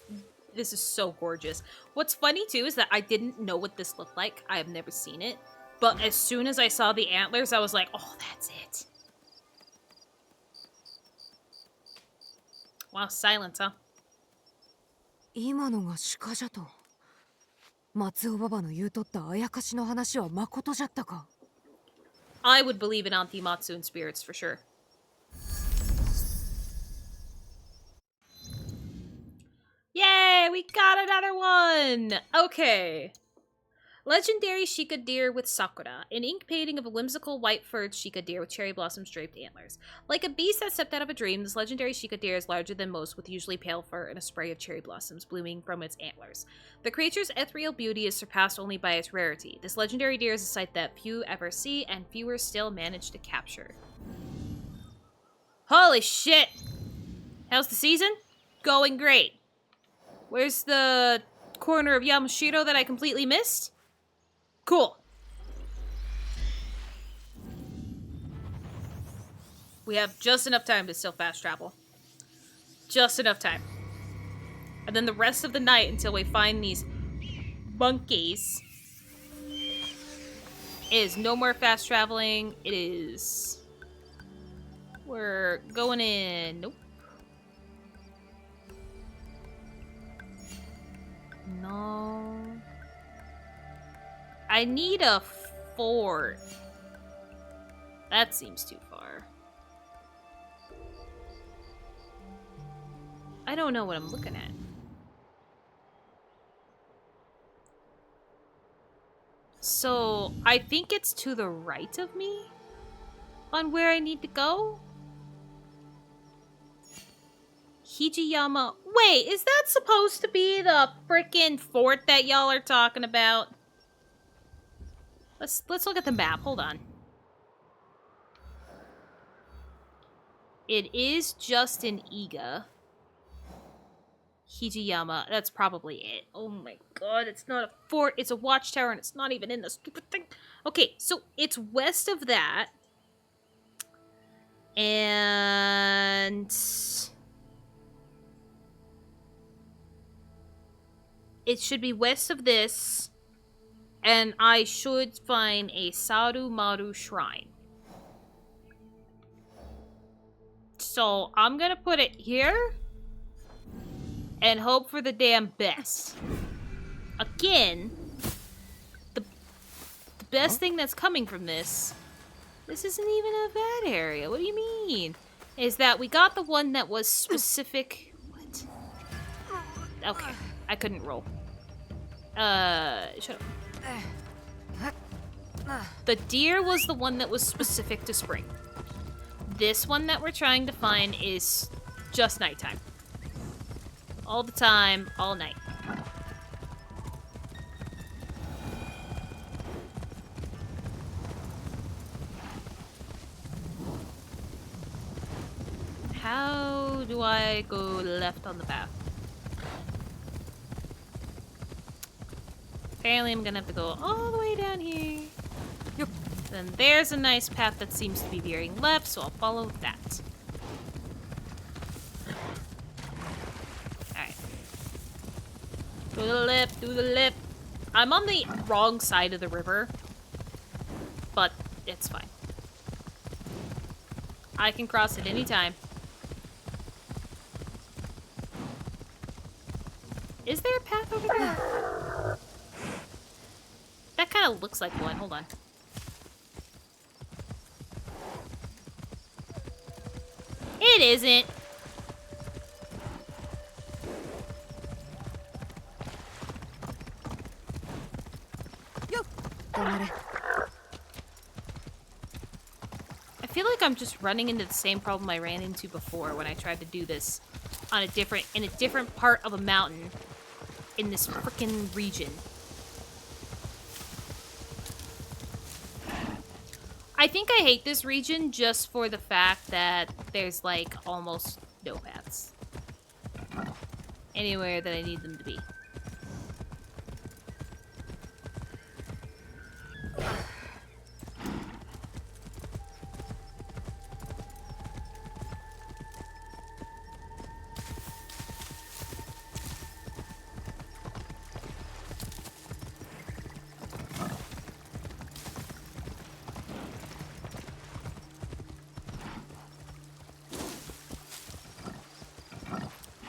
is so gorgeous. What's funny too is that I didn't know what this looked like. I have never seen it. But as soon as I saw the antlers, I was like, oh, that's it. Wow, silence, huh? 今のが鹿じゃと。松尾ババの言うとったあやかしの話はまことじゃったか。I would believe in Antimatsu and spirits for sure. Yay, we got another one! Okay. Legendary Shika Deer with Sakura, an ink painting of a whimsical white-furred Shika Deer with cherry blossom-draped antlers. Like a beast that stepped out of a dream, this legendary Shika Deer is larger than most, with usually pale fur and a spray of cherry blossoms blooming from its antlers. The creature's ethereal beauty is surpassed only by its rarity. This legendary deer is a sight that few ever see, and fewer still manage to capture. Holy shit! How's the season? Going great. Where's the corner of Yamashiro that I completely missed? Cool. We have just enough time to still fast travel. Just enough time. And then the rest of the night until we find these monkeys is no more fast traveling. It is... We're going in... Nope. No. I need a fort. That seems too far. I don't know what I'm looking at. So, I think it's to the right of me on where I need to go. Hijiyama. Wait, is that supposed to be the frickin' fort that y'all are talking about? Let's look at the map. Hold on. It is just in Iga. Hijiyama. That's probably it. Oh my god, it's not a fort. It's a watchtower and it's not even in the stupid thing. Okay, so it's west of that. And it should be west of this. And I should find a Sarumaru shrine. So I'm gonna put it here and hope for the damn best. Again, the best thing that's coming from this isn't even a bad area. What do you mean? Is that we got the one that was specific. What? Okay, I couldn't roll. Shut up. The deer was the one that was specific to spring. This one that we're trying to find is just nighttime. All the time, all night. How do I go left on the path? Apparently I'm gonna have to go all the way down here. Yep. Then there's a nice path that seems to be veering left, so I'll follow that. Alright. Do the lip, do the lip. I'm on the wrong side of the river, but it's fine. I can cross it anytime. Is there a path over there? That kind of looks like one. Hold on. It isn't. I feel like I'm just running into the same problem I ran into before when I tried to do this on in a different part of a mountain in this frickin' region. I think I hate this region just for the fact that there's like almost no paths anywhere that I need them to be.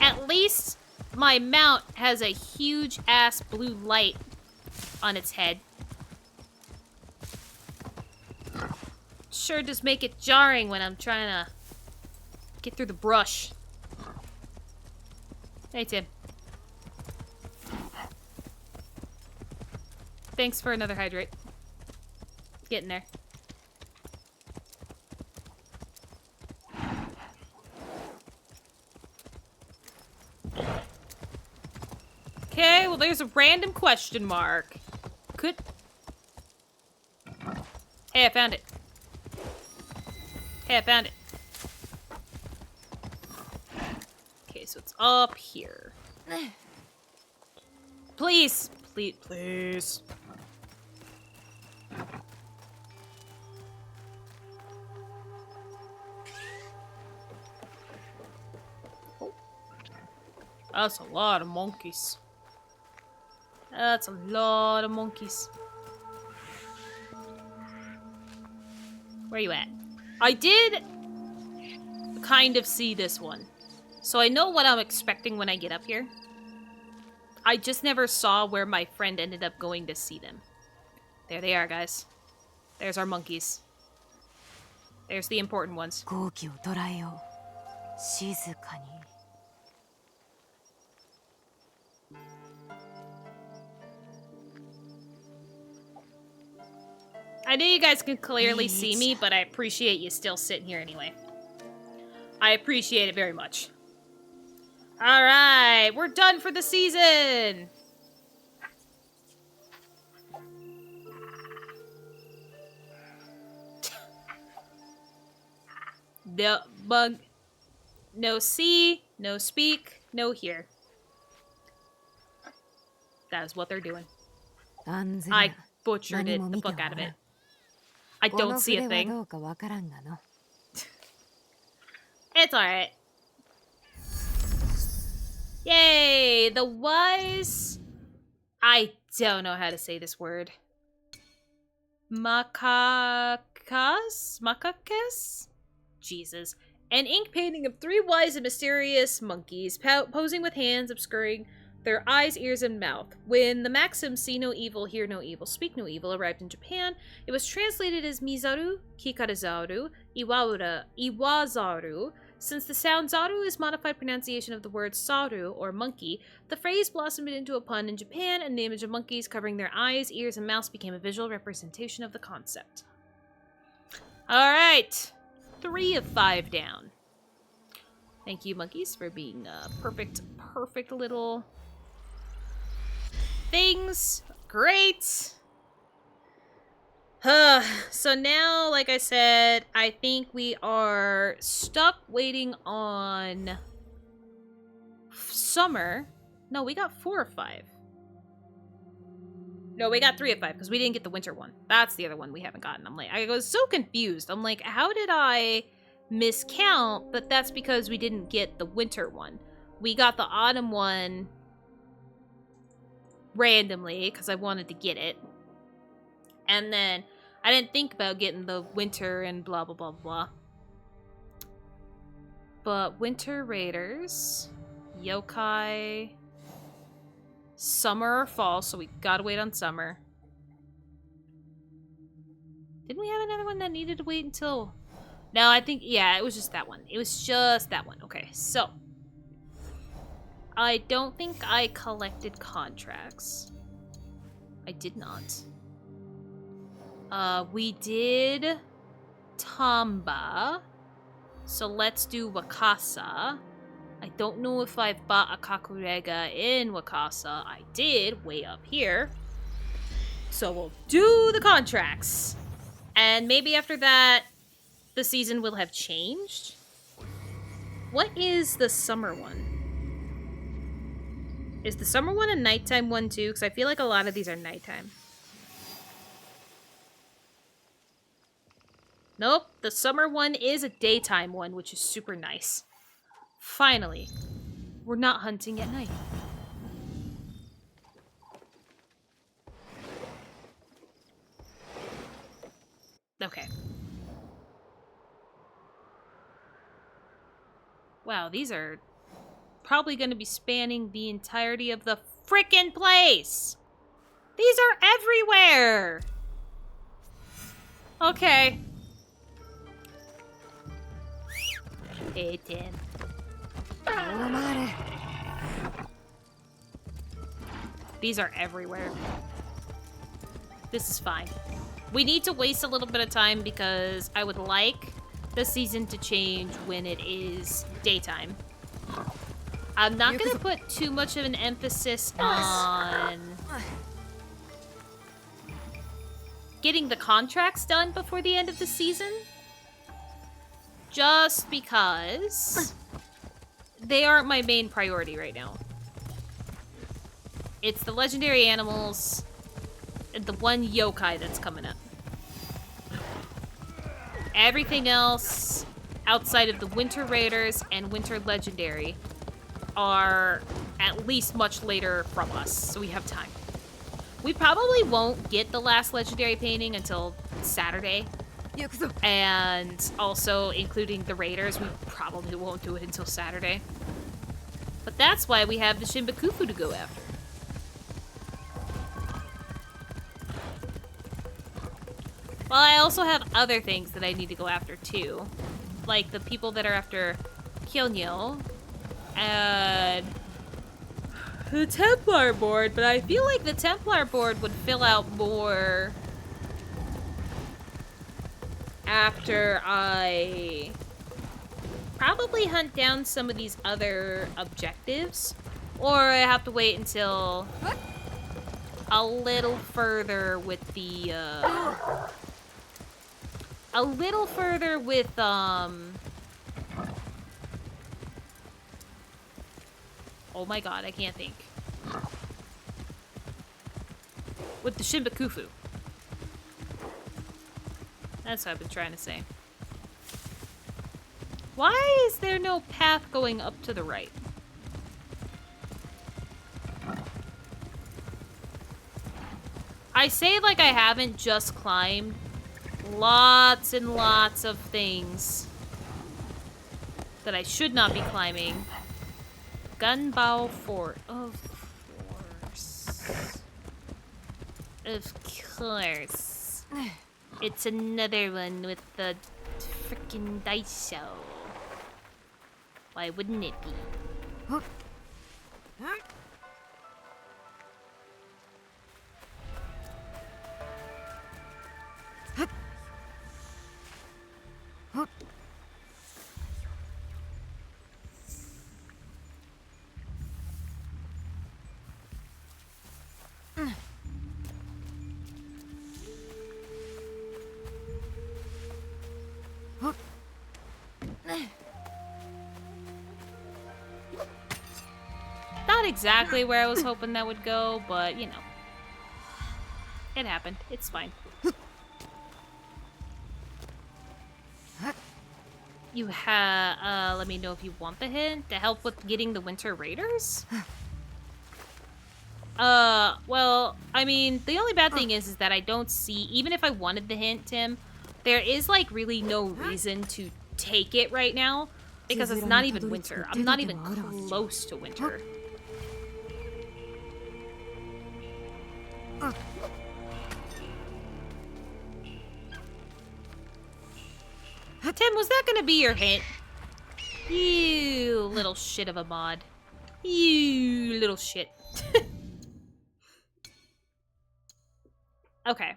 At least my mount has a huge ass blue light on its head. Sure does make it jarring when I'm trying to get through the brush. Hey, Tim. Thanks for another hydrate. Getting there. Okay, well there's a random question mark. Could... Hey, I found it. Hey, I found it. Okay, so it's up here. Please! Please, please. Oh. That's a lot of monkeys. That's a lot of monkeys. Where you at? I did kind of see this one. So I know what I'm expecting when I get up here. I just never saw where my friend ended up going to see them. There they are, guys. There's our monkeys. There's the important ones. I know you guys can clearly see me, but I appreciate you still sitting here anyway. I appreciate it very much. Alright, we're done for the season! No bug, no see, no speak, no hear. That is what they're doing. I butchered it, the fuck out of it. I don't see a thing. It's alright. Yay! The wise... I don't know how to say this word. Macacas? Jesus. An ink painting of 3 wise and mysterious monkeys posing with hands obscuring their eyes, ears, and mouth. When the maxim "see no evil, hear no evil, speak no evil" arrived in Japan, it was translated as Mizaru, Kikarazaru, Iwazaru. Since the sound zaru is modified pronunciation of the word saru, or monkey, the phrase blossomed into a pun in Japan, and the image of monkeys covering their eyes, ears, and mouths became a visual representation of the concept. Alright! 3 of 5 down. Thank you, monkeys, for being perfect little things. Great! So now, like I said, I think we are stuck waiting on summer. No, we got 4 or 5. No, we got 3 of 5 because we didn't get the winter one. That's the other one we haven't gotten. I was so confused. I'm like, how did I miscount? But that's because we didn't get the winter one. We got the autumn one randomly because I wanted to get it. And then I didn't think about getting the winter and blah, blah, blah, blah. But winter raiders, yokai, summer or fall, so we gotta wait on summer. Didn't we have another one that needed to wait until... No, I think, yeah, it was just that one. It was just that one. Okay, so. I don't think I collected contracts. I did not. We did Tamba. So let's do Wakasa. I don't know if I've bought a Kakurega in Wakasa. I did, way up here. So we'll do the contracts. And maybe after that, the season will have changed. What is the summer one? Is the summer one a nighttime one too? Because I feel like a lot of these are nighttime. Nope, the summer one is a daytime one, which is super nice. Finally, we're not hunting at night. Okay. Wow, these are probably going to be spanning the entirety of the frickin' place! These are everywhere! Okay. Hey, Tim. These are everywhere. This is fine. We need to waste a little bit of time because I would like the season to change when it is daytime. I'm not going to put too much of an emphasis on getting the contracts done before the end of the season. Just because they aren't my main priority right now. It's the legendary animals and the one yokai that's coming up. Everything else outside of the winter raiders and winter legendary are at least much later from us, so we have time. We probably won't get the last legendary painting until Saturday. And also, including the raiders, we probably won't do it until Saturday. But that's why we have the Shinbakufu to go after. Well, I also have other things that I need to go after, too. Like the people that are after Kyonyo. And the Templar board, but I feel like the Templar board would fill out more after I probably hunt down some of these other objectives, or I have to wait until a little further with the oh my god, I can't think. With the Shinbakufu. That's what I've been trying to say. Why is there no path going up to the right? I say it like I haven't just climbed lots and lots of things that I should not be climbing. Gunbow Fort. Of course. Of course. It's another one with the freaking dice show. Why wouldn't it be? Not exactly where I was hoping that would go, but you know. It happened. It's fine. You have, let me know if you want the hint to help with getting the Winter Raiders? Well, I mean, the only bad thing is that I don't see, even if I wanted the hint, Tim, there is, like, really no reason to take it right now, because it's not even winter. I'm not even close to winter. Tim, was that gonna be your hint? You little shit of a mod. You little shit. Okay.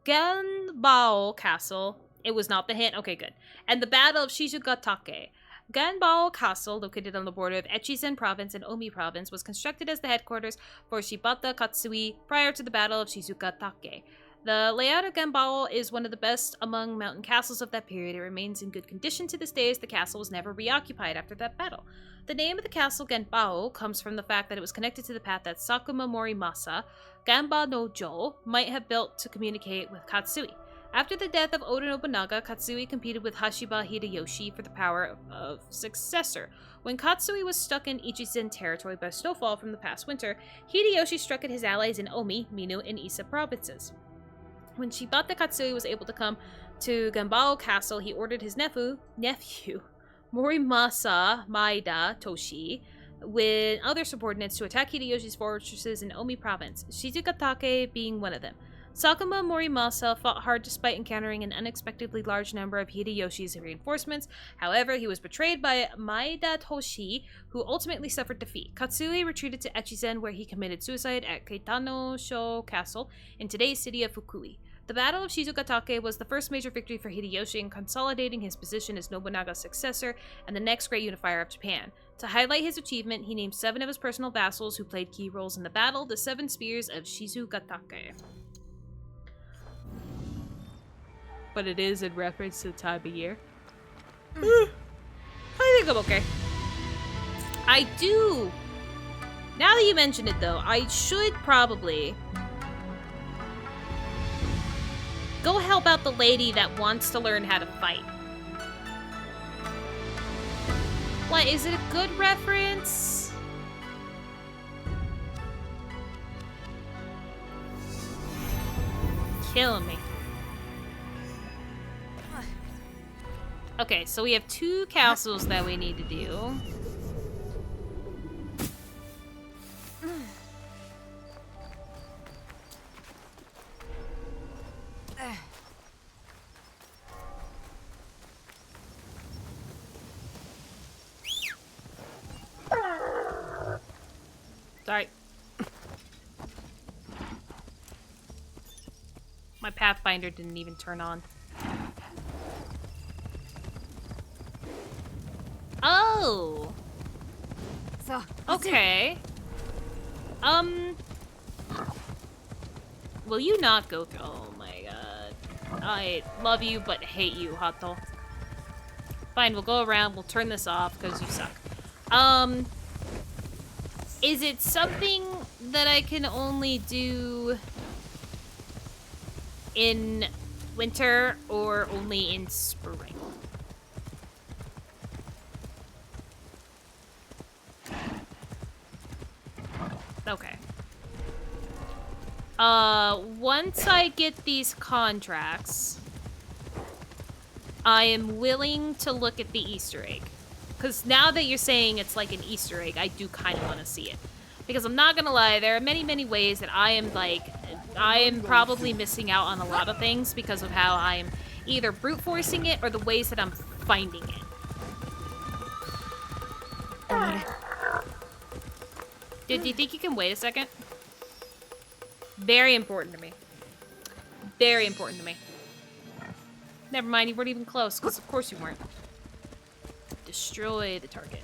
Ganbao Castle. It was not the hint? Okay, good. And the Battle of Shizugatake. Ganbao Castle, located on the border of Echizen Province and Omi Province, was constructed as the headquarters for Shibata Katsui prior to the Battle of Shizugatake. The layout of Ganbao is one of the best among mountain castles of that period. It remains in good condition to this day as the castle was never reoccupied after that battle. The name of the castle, Ganbao, comes from the fact that it was connected to the path that Sakuma Morimasa, Ganba no Jo, might have built to communicate with Katsui. After the death of Oda Nobunaga, Katsui competed with Hashiba Hideyoshi for the power of successor. When Katsui was stuck in Ichizen territory by snowfall from the past winter, Hideyoshi struck at his allies in Omi, Mino, and Ise provinces. When Shibata Katsui was able to come to Ganbao Castle, he ordered his nephew, Morimasa Maeda Toshi, with other subordinates to attack Hideyoshi's fortresses in Omi province, Shizugatake being one of them. Sakuma Morimasa fought hard despite encountering an unexpectedly large number of Hideyoshi's reinforcements. However, he was betrayed by Maeda Toshi, who ultimately suffered defeat. Katsui retreated to Echizen, where he committed suicide at Keitano-sho Castle in today's city of Fukui. The Battle of Shizugatake was the first major victory for Hideyoshi in consolidating his position as Nobunaga's successor and the next great unifier of Japan. To highlight his achievement, he named 7 of his personal vassals who played key roles in the battle, the 7 Spears of Shizugatake. But it is in reference to the time of year. I think I'm okay. I do. Now that you mention it, though, I should probably go help out the lady that wants to learn how to fight. What, is it a good reference? Killing me. Okay, so we have 2 castles that we need to do. Sorry. My Pathfinder didn't even turn on. Oh! Okay. Will you not go through? Oh my god. I love you, but hate you, Hato. Fine, we'll go around, we'll turn this off, because you suck. Is it something that I can only do in winter or only in spring? Okay. Once I get these contracts, I am willing to look at the Easter egg. Because now that you're saying it's like an Easter egg, I do kind of want to see it. Because I'm not gonna lie, there are many, many ways that I am probably missing out on a lot of things because of how I'm either brute forcing it or the ways that I'm finding it. Dude, do you think you can wait a second? Very important to me. Very important to me. Never mind, you weren't even close, because of course you weren't. Destroy the target.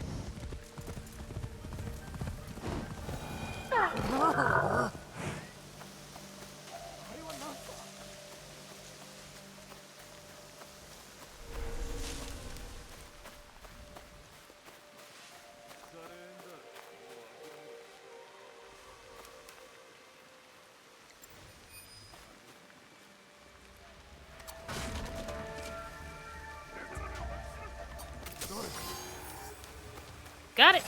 Got it.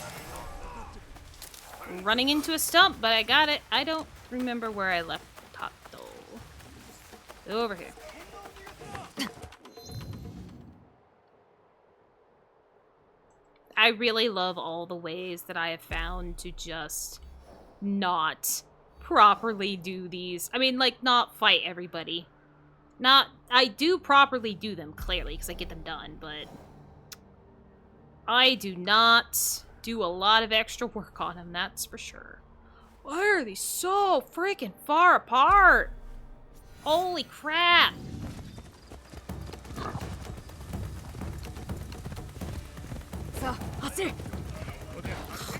Running into a stump, but I got it. I don't remember where I left top though. Over here. I really love all the ways that I have found to just not properly do these. I mean, like, not fight everybody. I do properly do them, clearly, because I get them done, but I do not do a lot of extra work on them, that's for sure. Why are these so freaking far apart? Holy crap.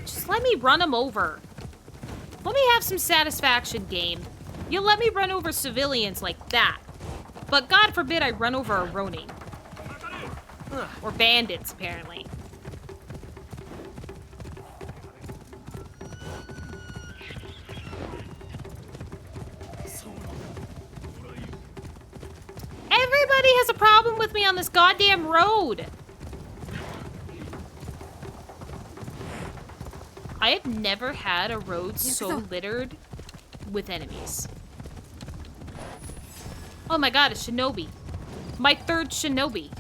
Just let me run them over. Let me have some satisfaction, game. You let me run over civilians like that. But God forbid I run over a Ronin. Or bandits, apparently. Everybody has a problem with me on this goddamn road. I have never had a road so littered with enemies. Oh my god, a shinobi. My third shinobi.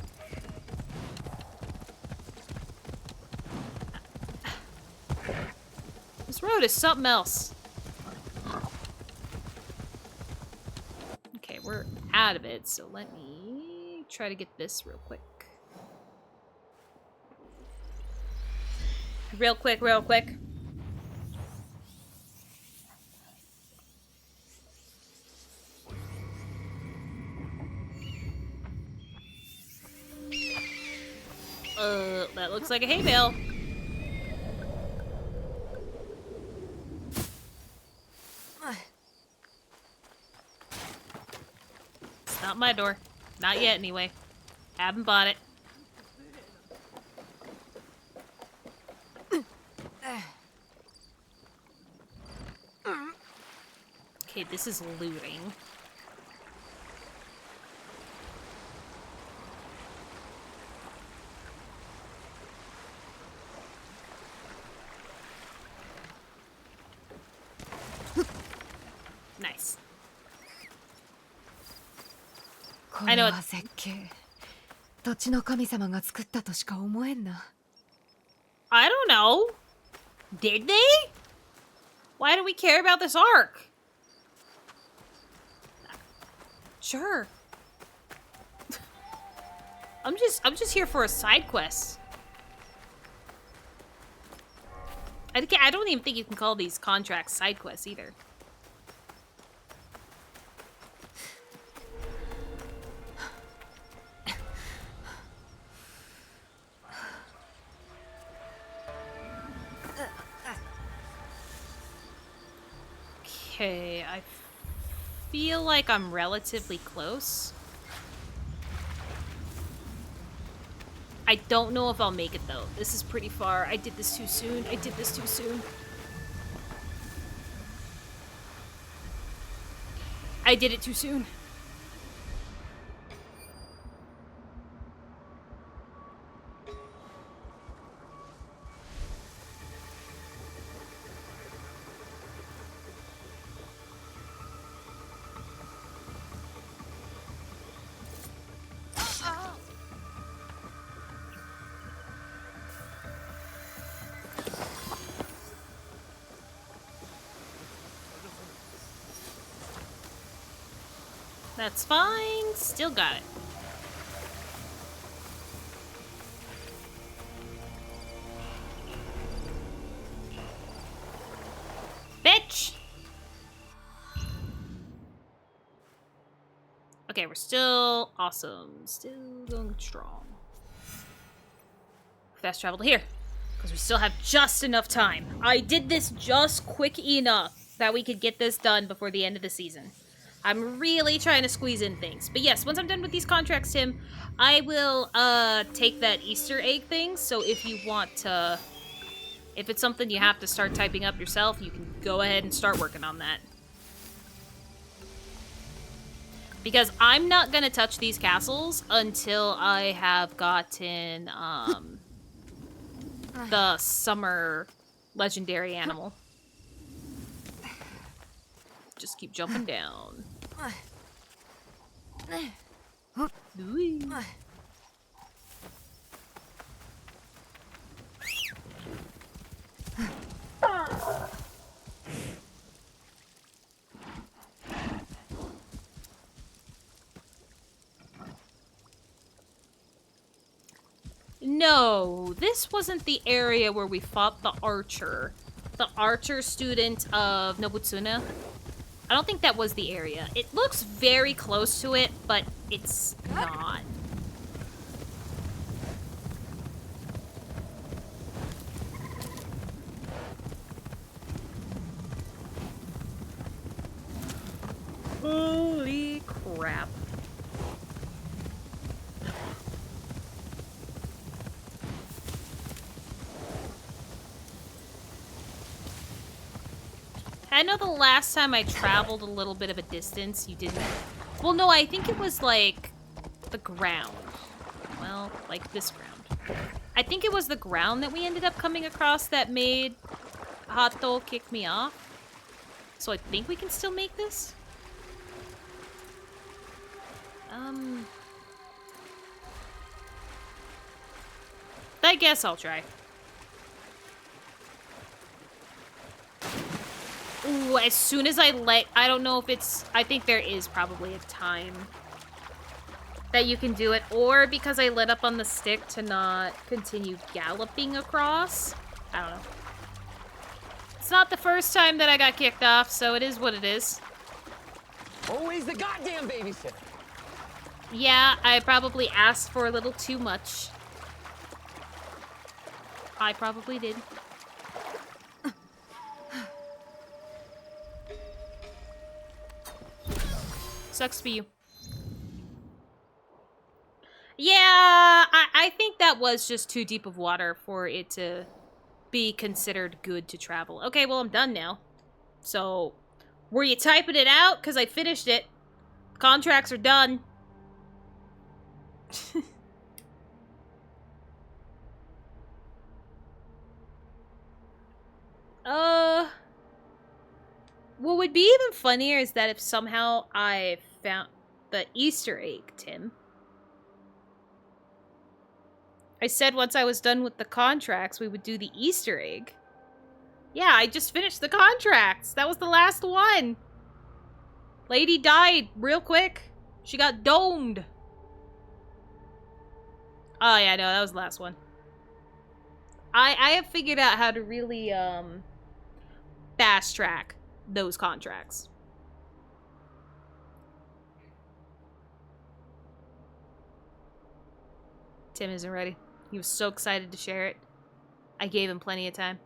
This road is something else. Okay, we're out of it, so let me try to get this real quick. Real quick, real quick. That looks like a hay bale. It's not my door. Not yet, anyway. Haven't bought it. Okay, this is looting. Nice. I know it's... 土地の神様が作ったとしか思えんな。I don't know. Did they? Why do we care about this arc? Sure. I'm just here for a side quest. I don't even think you can call these contracts side quests either. Okay, I feel like I'm relatively close. I don't know if I'll make it though. This is pretty far. I did this too soon. I did this too soon. I did it too soon. That's fine. Still got it. Bitch! Okay, we're still awesome. Still going strong. Fast travel to here. Because we still have just enough time. I did this just quick enough that we could get this done before the end of the season. I'm really trying to squeeze in things. But yes, once I'm done with these contracts, Tim, I will take that Easter egg thing. So if you want to... If it's something you have to start typing up yourself, you can go ahead and start working on that. Because I'm not going to touch these castles until I have gotten the summer legendary animal. Just keep jumping down. Ooh. No, this wasn't the area where we fought the archer. The archer student of Nobutsuna. I don't think that was the area. It looks very close to it, but it's not. Holy crap. I know the last time I traveled a little bit of a distance, you didn't... Well, no, I think it was, like, the ground. Well, like this ground. I think it was the ground that we ended up coming across that made Hato kick me off. So I think we can still make this? I guess I'll try. Ooh, as soon as I don't know if it's... I think there is probably a time that you can do it. Or because I lit up on the stick to not continue galloping across. I don't know. It's not the first time that I got kicked off, so it is what it is. Always the goddamn babysitter. Yeah, I probably asked for a little too much. I probably did. Sucks for you. Yeah, I think that was just too deep of water for it to be considered good to travel. Okay, well, I'm done now. So, were you typing it out? Because I finished it. Contracts are done. What would be even funnier is that if somehow I found the Easter egg, Tim. I said once I was done with the contracts, we would do the Easter egg. Yeah, I just finished the contracts. That was the last one. Lady died real quick. She got domed. Oh, yeah, no, that was the last one. I have figured out how to really, fast track those contracts. Tim isn't ready. He was so excited to share it. I gave him plenty of time.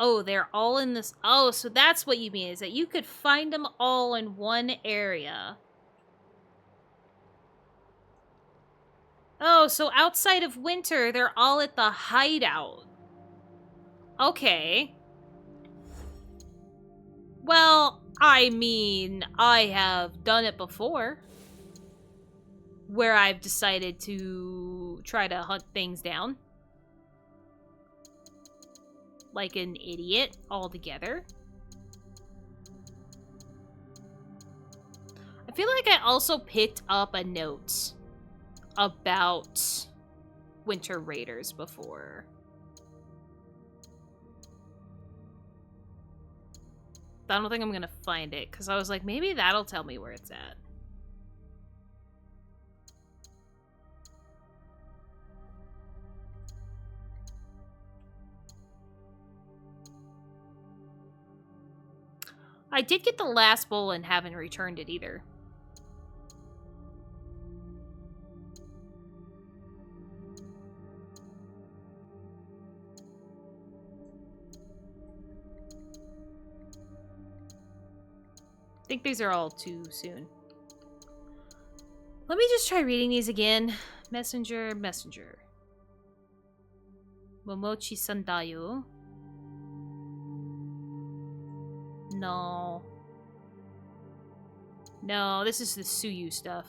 Oh, they're all in this... Oh, so that's what you mean, is that you could find them all in one area. Oh, so outside of winter, they're all at the hideout. Okay. Well, I mean, I have done it before. Where I've decided to try to hunt things down. Like an idiot altogether. feel like I also picked up a note about winter raiders before. But I don't think I'm gonna find it, because I was like, maybe that'll tell me where it's at. I did get the last bowl and haven't returned it either. I think these are all too soon. Let me just try reading these again. Messenger, messenger. Momochi Sandayu. No. No, this is the Suyu stuff.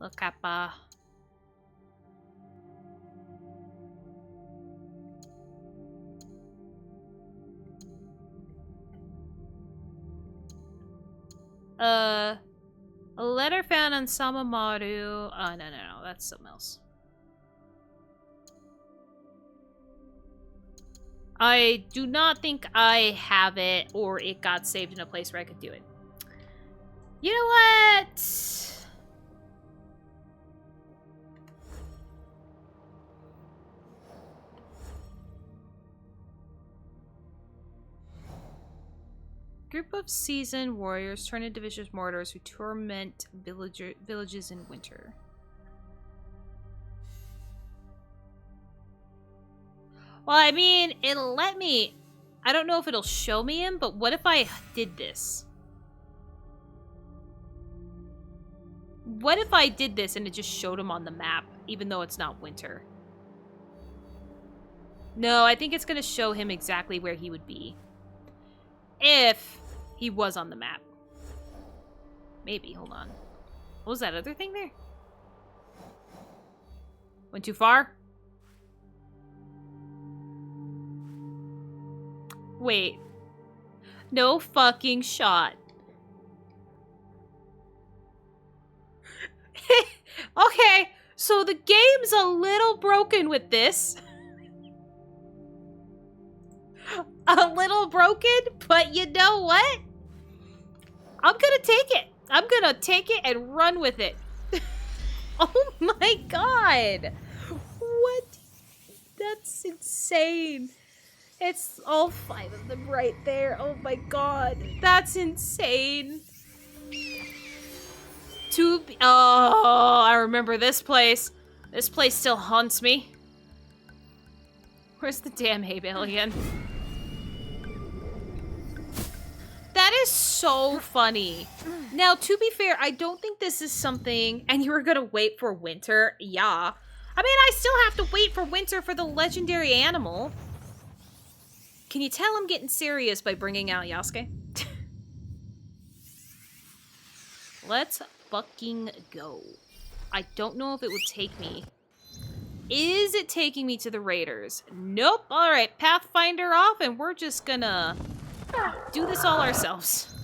Look, Kappa. A letter found on Samamaru. Oh, no. That's something else. I do not think I have it, or it got saved in a place where I could do it. You know what? Group of seasoned warriors turn into vicious mortars who torment villages in winter. Well, I mean, it'll let me... I don't know if it'll show me him, but what if I did this? What if I did this and it just showed him on the map, even though it's not winter? No, I think it's going to show him exactly where he would be. If he was on the map. Maybe, hold on. What was that other thing there? Went too far? Wait. No fucking shot. Okay, so the game's a little broken with this. A little broken, but you know what? I'm gonna take it. I'm gonna take it and run with it. Oh my god. What? That's insane. It's all 5 of them right there. Oh my god. That's insane. Oh, I remember this place. This place still haunts me. Where's the damn hay bale again? That is so funny. Now, to be fair, I don't think this is something... And you were gonna wait for winter? Yeah. I mean, I still have to wait for winter for the legendary animal. Can you tell I'm getting serious by bringing out Yasuke? Let's fucking go. I don't know if it would take me. Is it taking me to the raiders? Nope. Alright, Pathfinder off, and we're just gonna do this all ourselves.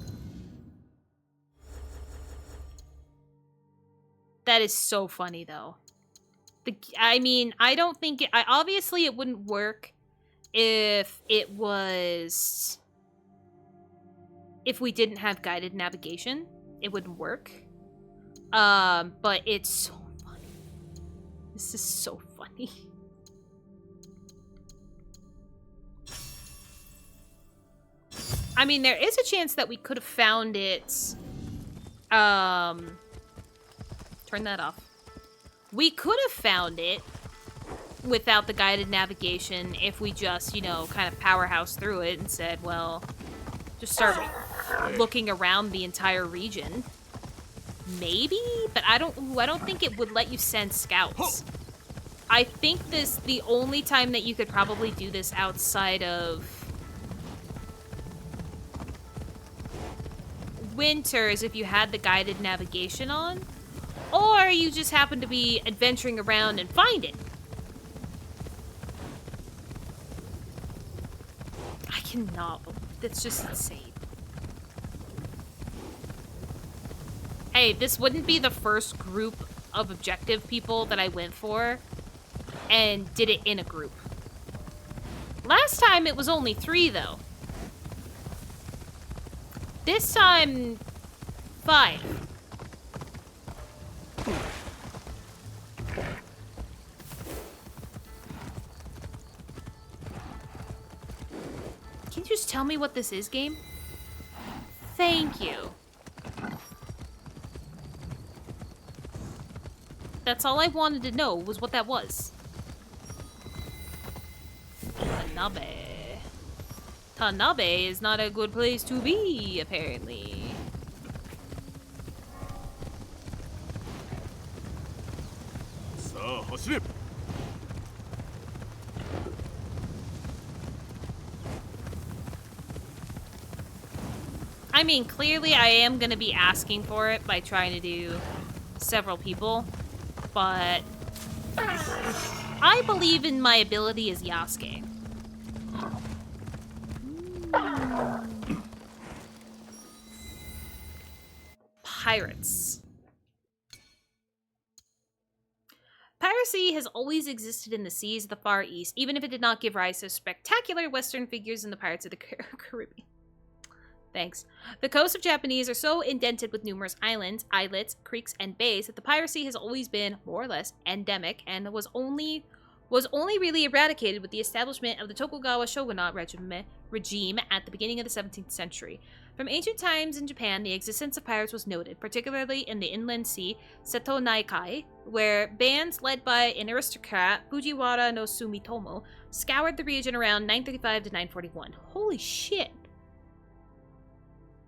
That is so funny, though. I mean, I don't think it... obviously, it wouldn't work if it was... If we didn't have guided navigation. It wouldn't work. But it's so funny. This is so funny. I mean, there is a chance that we could have found it. Turn that off. We could have found it without the guided navigation if we just, you know, kind of powerhouse through it and said, well, just start looking around the entire region. Maybe, but I don't think it would let you send scouts. I think the only time that you could probably do this outside of winter is if you had the guided navigation on, or you just happen to be adventuring around and find it. I cannot. That's just insane. Hey, this wouldn't be the first group of objective people that I went for and did it in a group. Last time it was only 3, though. This time, 5. Can you just tell me what this is, game? Thank you. That's all I wanted to know was what that was. Tanabe. Tanabe is not a good place to be, apparently. I mean, clearly I am going to be asking for it by trying to do several people, but I believe in my ability as Yasuke. Pirates. Piracy has always existed in the seas of the Far East, even if it did not give rise to spectacular Western figures in the Pirates of the Caribbean. Thanks. The coasts of Japanese are so indented with numerous islands, islets, creeks, and bays that the piracy has always been, more or less, endemic and was only really eradicated with the establishment of the Tokugawa shogunate regime at the beginning of the 17th century. From ancient times in Japan, the existence of pirates was noted, particularly in the inland sea, Seto Naikai, where bands led by an aristocrat, Fujiwara no Sumitomo, scoured the region around 935 to 941. Holy shit.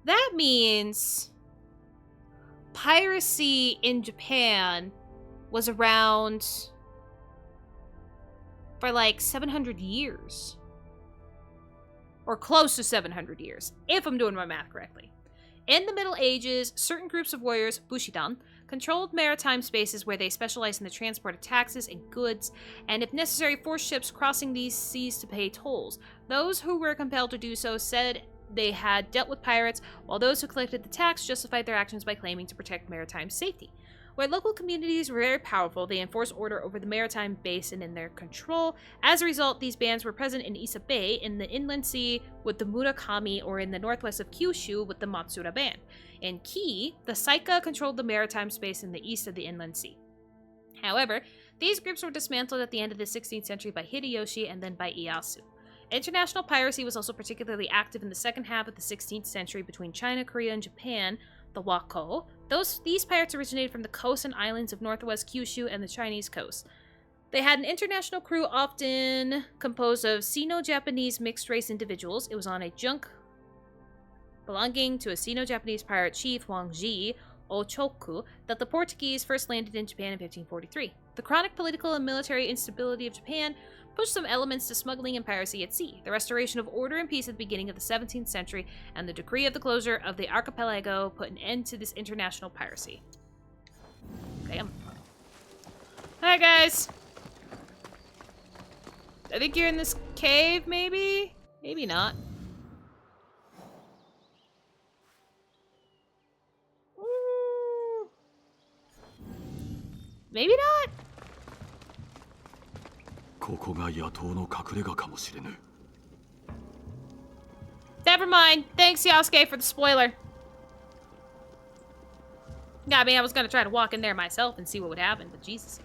That means piracy in Japan was around for like 700 years. Or close to 700 years, if I'm doing my math correctly. In the Middle Ages, certain groups of warriors, Bushidan, controlled maritime spaces where they specialized in the transport of taxes and goods, and if necessary, forced ships crossing these seas to pay tolls. Those who were compelled to do so said they had dealt with pirates, while those who collected the tax justified their actions by claiming to protect maritime safety. Where local communities were very powerful, they enforced order over the maritime basin in their control. As a result, these bands were present in Ise Bay, in the inland sea with the Murakami, or in the northwest of Kyushu with the Matsura band. In Ki, the Saika controlled the maritime space in the east of the inland sea. However, these groups were dismantled at the end of the 16th century by Hideyoshi and then by Ieyasu. International piracy was also particularly active in the second half of the 16th century between China, Korea, and Japan, the Wako. These pirates originated from the coasts and islands of northwest Kyushu and the Chinese coast. They had an international crew often composed of Sino-Japanese mixed-race individuals. It was on a junk belonging to a Sino-Japanese pirate chief, Wang Ji, Ochoku, that the Portuguese first landed in Japan in 1543. The chronic political and military instability of Japan pushed some elements to smuggling and piracy at sea. The restoration of order and peace at the beginning of the 17th century and the decree of the closure of the archipelago put an end to this international piracy. Damn. Hi, guys. I think you're in this cave, maybe? Maybe not. Maybe not? Never mind. Thanks, Yasuke, for the spoiler. Yeah, I mean, I was gonna try to walk in there myself and see what would happen, but Jesus.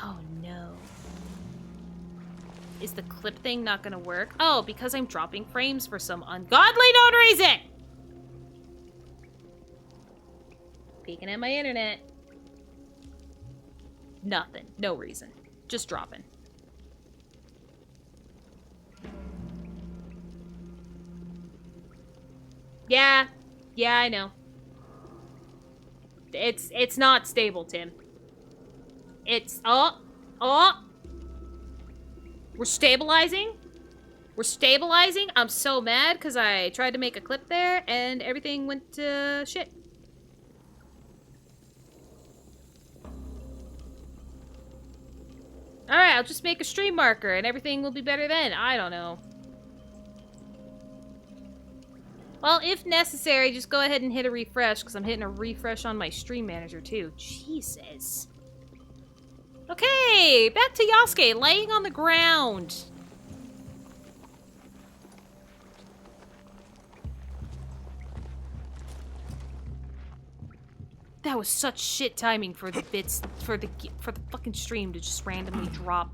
Oh, no. Is the clip thing not gonna work? Oh, because I'm dropping frames for some ungodly known reason! Peeking at my internet. Nothing. No reason. Just dropping. Yeah. Yeah, I know. It's not stable, Tim. It's... Oh! We're stabilizing? We're stabilizing? I'm so mad because I tried to make a clip there and everything went to shit. Alright, I'll just make a stream marker and everything will be better then. I don't know. Well, if necessary, just go ahead and hit a refresh, because I'm hitting a refresh on my stream manager, too. Jesus. Okay, back to Yasuke, laying on the ground. That was such shit timing for the bits, for the fucking stream to just randomly drop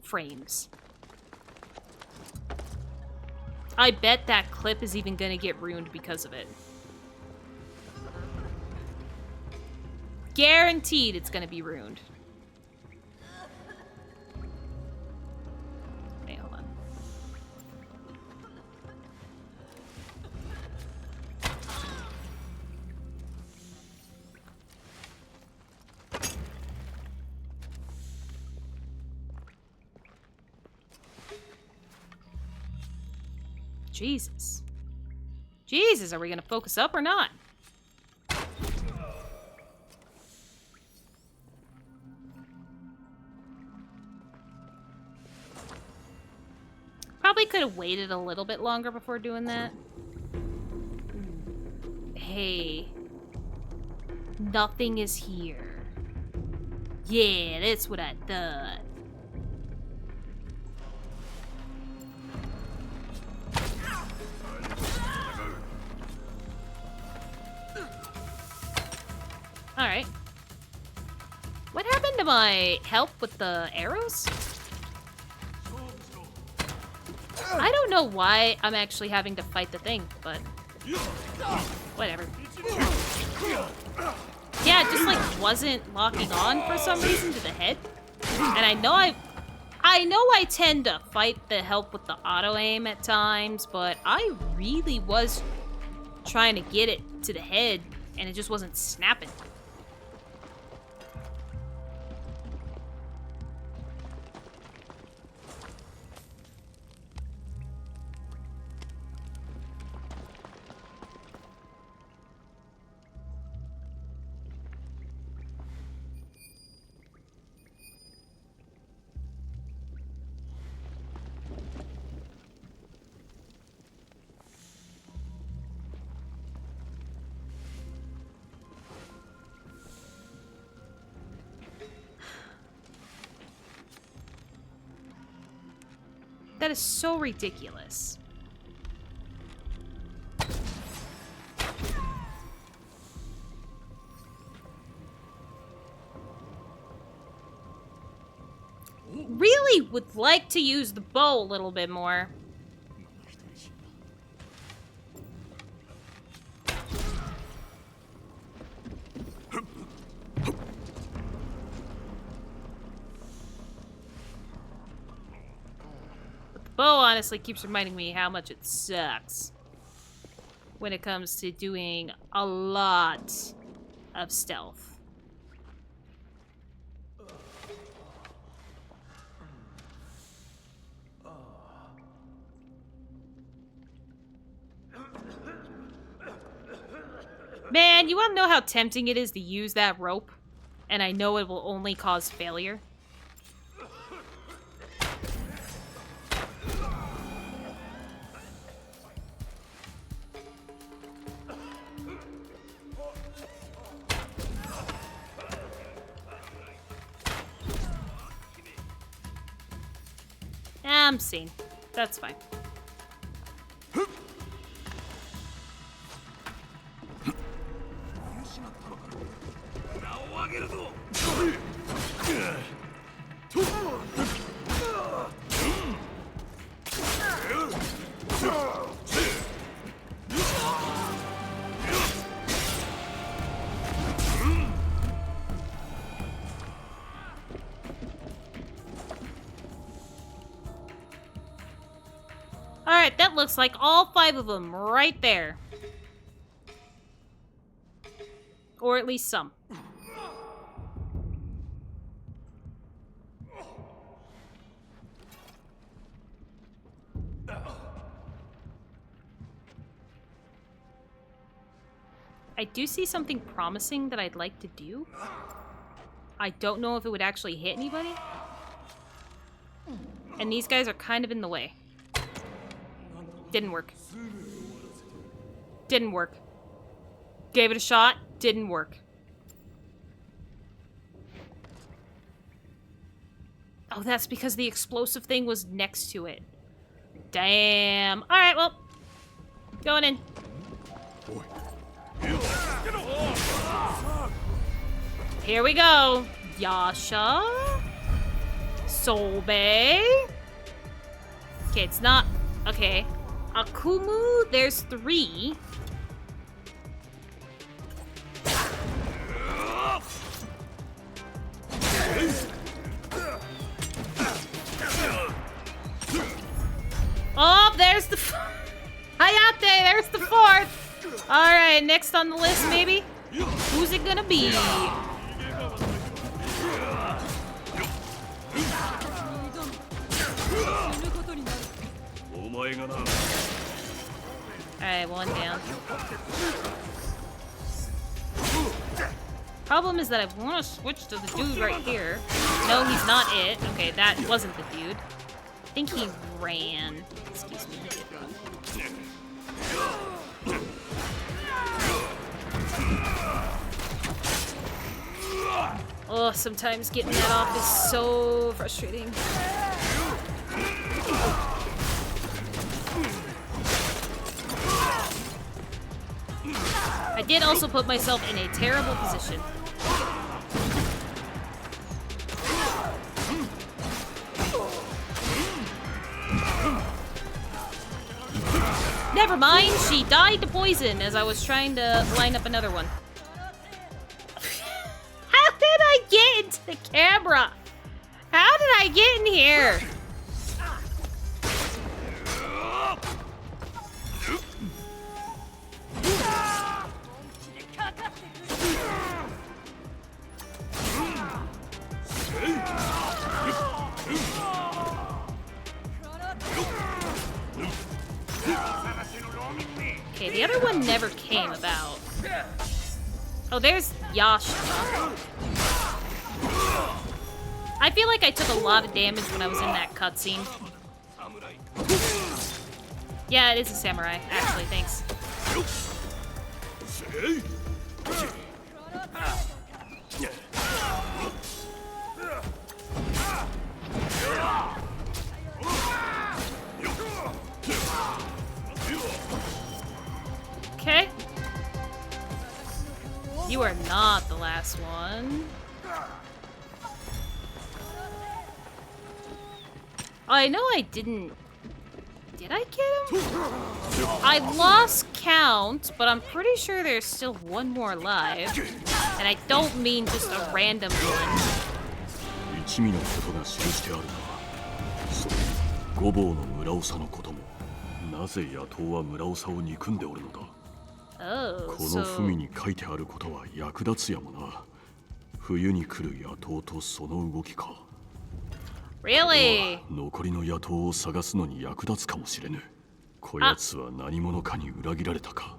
frames. I bet that clip is even gonna get ruined because of it. Guaranteed it's gonna be ruined. Wait, hold on. Jesus. Jesus, are we gonna focus up or not? Probably could have waited a little bit longer before doing that. Hey. Nothing is here. Yeah, that's what I thought. Alright. What happened to my help with the arrows? I don't know why I'm actually having to fight the thing, but whatever. Yeah, it just like wasn't locking on for some reason to the head. And I know I tend to fight the help with the auto aim at times, but I really was trying to get it to the head and it just wasn't snapping. That is so ridiculous. Really would like to use the bow a little bit more. Bow honestly keeps reminding me how much it sucks when it comes to doing a lot of stealth. Man, you want to know how tempting it is to use that rope? And I know it will only cause failure. I'm seen. That's fine. Alright, that looks like all 5 of them right there. Or at least some. I do see something promising that I'd like to do. I don't know if it would actually hit anybody. And these guys are kind of in the way. Didn't work. Didn't work. Gave it a shot. Didn't work. Oh, that's because the explosive thing was next to it. Damn. Alright, well. Going in. Here we go. Yasha. Sobe. Okay, it's not... Okay. Akumu, there's 3. Oh, there's the... Hayate, there's the 4th. Alright, next on the list, maybe? Who's it gonna be? Alright, 1 down. Problem is that I want to switch to the dude right here. No, he's not it. Okay, that wasn't the dude. I think he ran. Excuse me. Oh, sometimes getting that off is so frustrating. I did also put myself in a terrible position. Never mind, she died to poison as I was trying to line up another one. How did I get into the camera? How did I get in here? Okay, the other one never came about. Oh, there's Yasha. I feel like I took a lot of damage when I was in that cutscene. Yeah, it is a samurai, actually, thanks. Okay. You are not the last one. I know I didn't... Did I get him? I lost count, but I'm pretty sure there's still one more alive. And I don't mean just a random one. 一味のことが記してあるが、それに五坊の村長のことも、なぜ野党は村長を憎んでおるのだ。Oh, この文に書いてあることは役立つやもな。冬に来る野党とその動きか。Really? 残りの野党を探すのに役立つかもしれぬ。こやつは何者かに裏切られたか。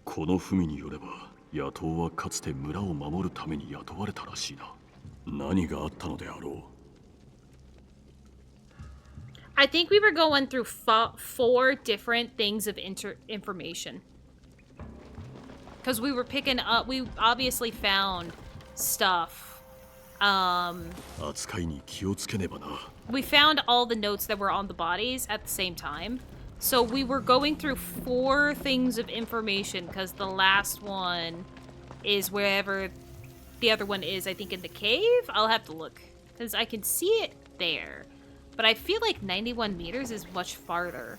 この文によれば、野党はかつて村を守るために雇われたらしいな。何があったのであろう。I think we were going through 4 different things of information. Because we were picking up, we obviously found stuff.扱いに気をつけねばな。We found all the notes that were on the bodies at the same time. So we were going through 4 things of information because the last one is wherever the other one is, I think in the cave? I'll have to look because I can see it there. But I feel like 91 meters is much farther.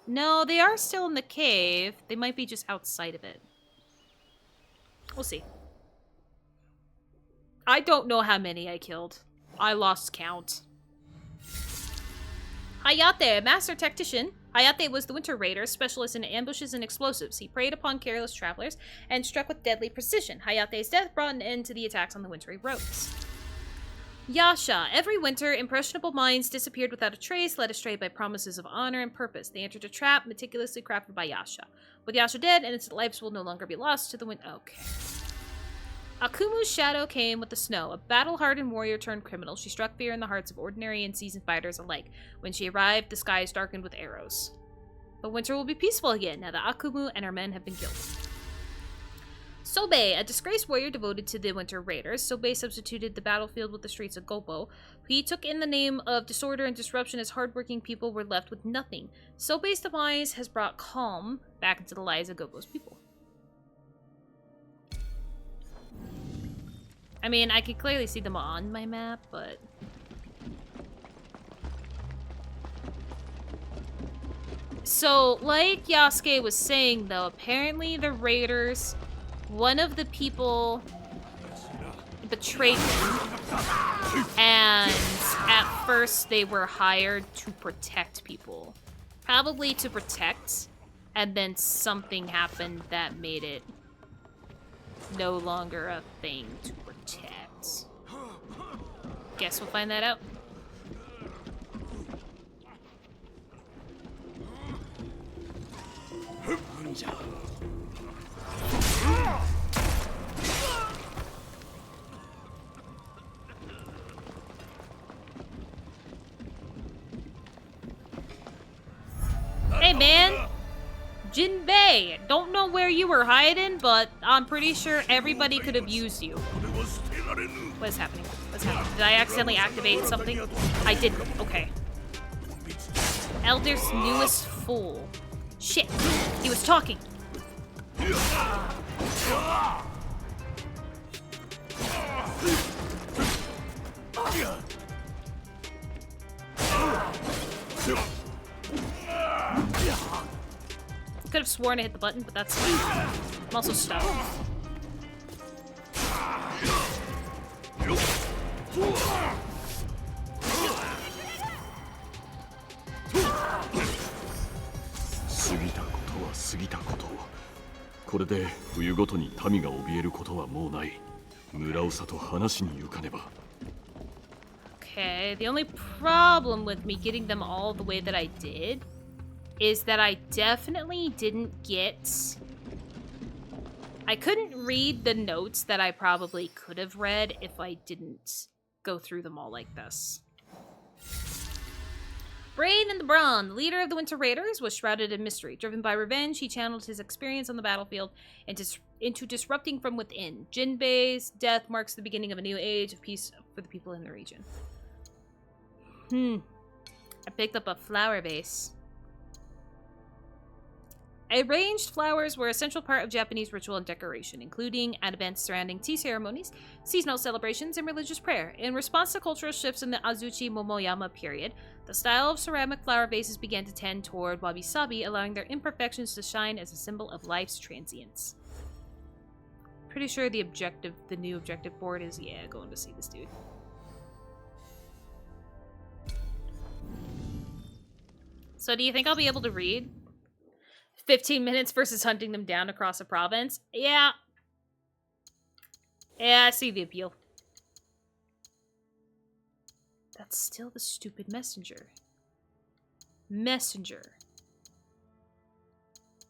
No, they are still in the cave. They might be just outside of it. We'll see. I don't know how many I killed. I lost count. Hayate, master tactician. Hayate was the Winter Raider, specialist in ambushes and explosives. He preyed upon careless travelers and struck with deadly precision. Hayate's death brought an end to the attacks on the wintry roads. Yasha. Every winter, impressionable minds disappeared without a trace, led astray by promises of honor and purpose. They entered a trap meticulously crafted by Yasha. With Yasha dead, innocent lives will no longer be lost to the wind. Okay. Akumu's shadow came with the snow, a battle-hardened warrior turned criminal. She struck fear in the hearts of ordinary and seasoned fighters alike. When she arrived, the skies darkened with arrows. But winter will be peaceful again, now that Akumu and her men have been killed. Sobe, a disgraced warrior devoted to the Winter Raiders. Sobe substituted the battlefield with the streets of Gobo. He took in the name of disorder and disruption as hardworking people were left with nothing. Sobe's demise has brought calm back into the lives of Gobo's people. I mean, I could clearly see them on my map, but... So, like Yasuke was saying, though, apparently the raiders, one of the people betrayed them, and at first they were hired to protect people. Probably to protect, and then something happened that made it no longer a thing to protect. Guess we'll find that out. Hey man! Jinbei! Don't know where you were hiding, but I'm pretty sure everybody could have used you. What is happening? What's happening? Did I accidentally activate something? I didn't. Okay. Elder's newest fool. Shit. He was talking. Could have sworn I hit the button, but that's fine. I'm also stuck. Okay, the only problem with me getting them all the way that I did is that I definitely didn't get... I couldn't read the notes that I probably could have read if I didn't go through them all like this. Brain and the Brawn, the leader of the Winter Raiders, was shrouded in mystery. Driven by revenge, he channeled his experience on the battlefield into disrupting from within. Jinbei's death marks the beginning of a new age of peace for the people in the region. I picked up a flower vase. Arranged flowers were a central part of Japanese ritual and decoration, including at events surrounding tea ceremonies, seasonal celebrations, and religious prayer. In response to cultural shifts in the Azuchi Momoyama period, the style of ceramic flower vases began to tend toward wabi-sabi, allowing their imperfections to shine as a symbol of life's transience. Pretty sure the new objective board is, yeah, going to see this dude. So do you think I'll be able to read? 15 minutes versus hunting them down across a province? Yeah. Yeah, I see the appeal. That's still the stupid messenger. Messenger.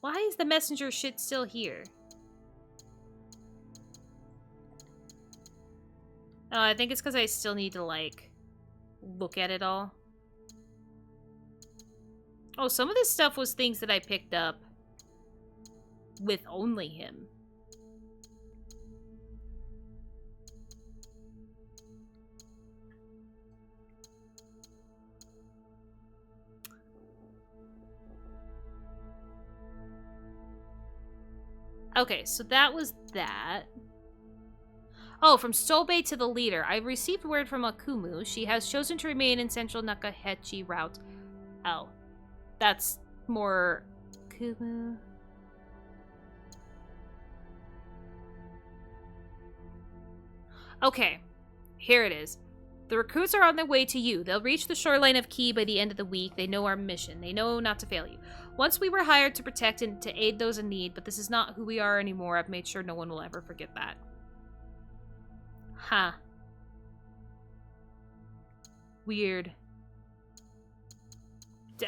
Why is the messenger shit still here? Oh, I think it's because I still need to, like, look at it all. Oh, some of this stuff was things that I picked up with only him. Okay, so that was that. Oh, from Sobe to the leader. I've received word from Akumu. She has chosen to remain in central Nakahechi route. Oh. That's more... Kumu. Okay, here it is. The recruits are on their way to you. They'll reach the shoreline of Key by the end of the week. They know our mission. They know not to fail you. Once we were hired to protect and to aid those in need, but this is not who we are anymore. I've made sure no one will ever forget that. Huh. Weird.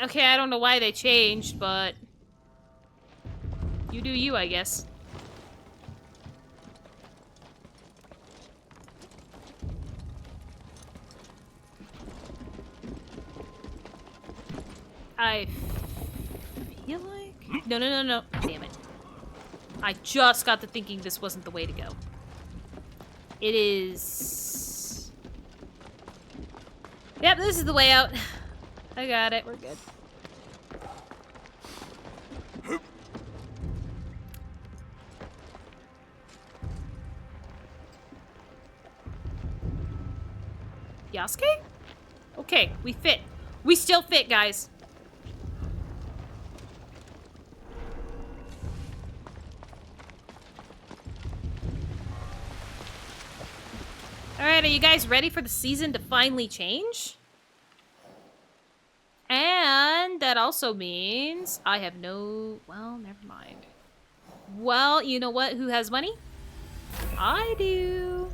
Okay, I don't know why they changed, but... You do you, I guess. I feel like... No, no, no, no. Damn it. I just got to thinking this wasn't the way to go. It is... Yep, this is the way out. I got it. We're good. Yasuke? Okay, we fit. We still fit, guys. Alright, are you guys ready for the season to finally change? And that also means I have no... Well, never mind. Well, you know what? Who has money? I do.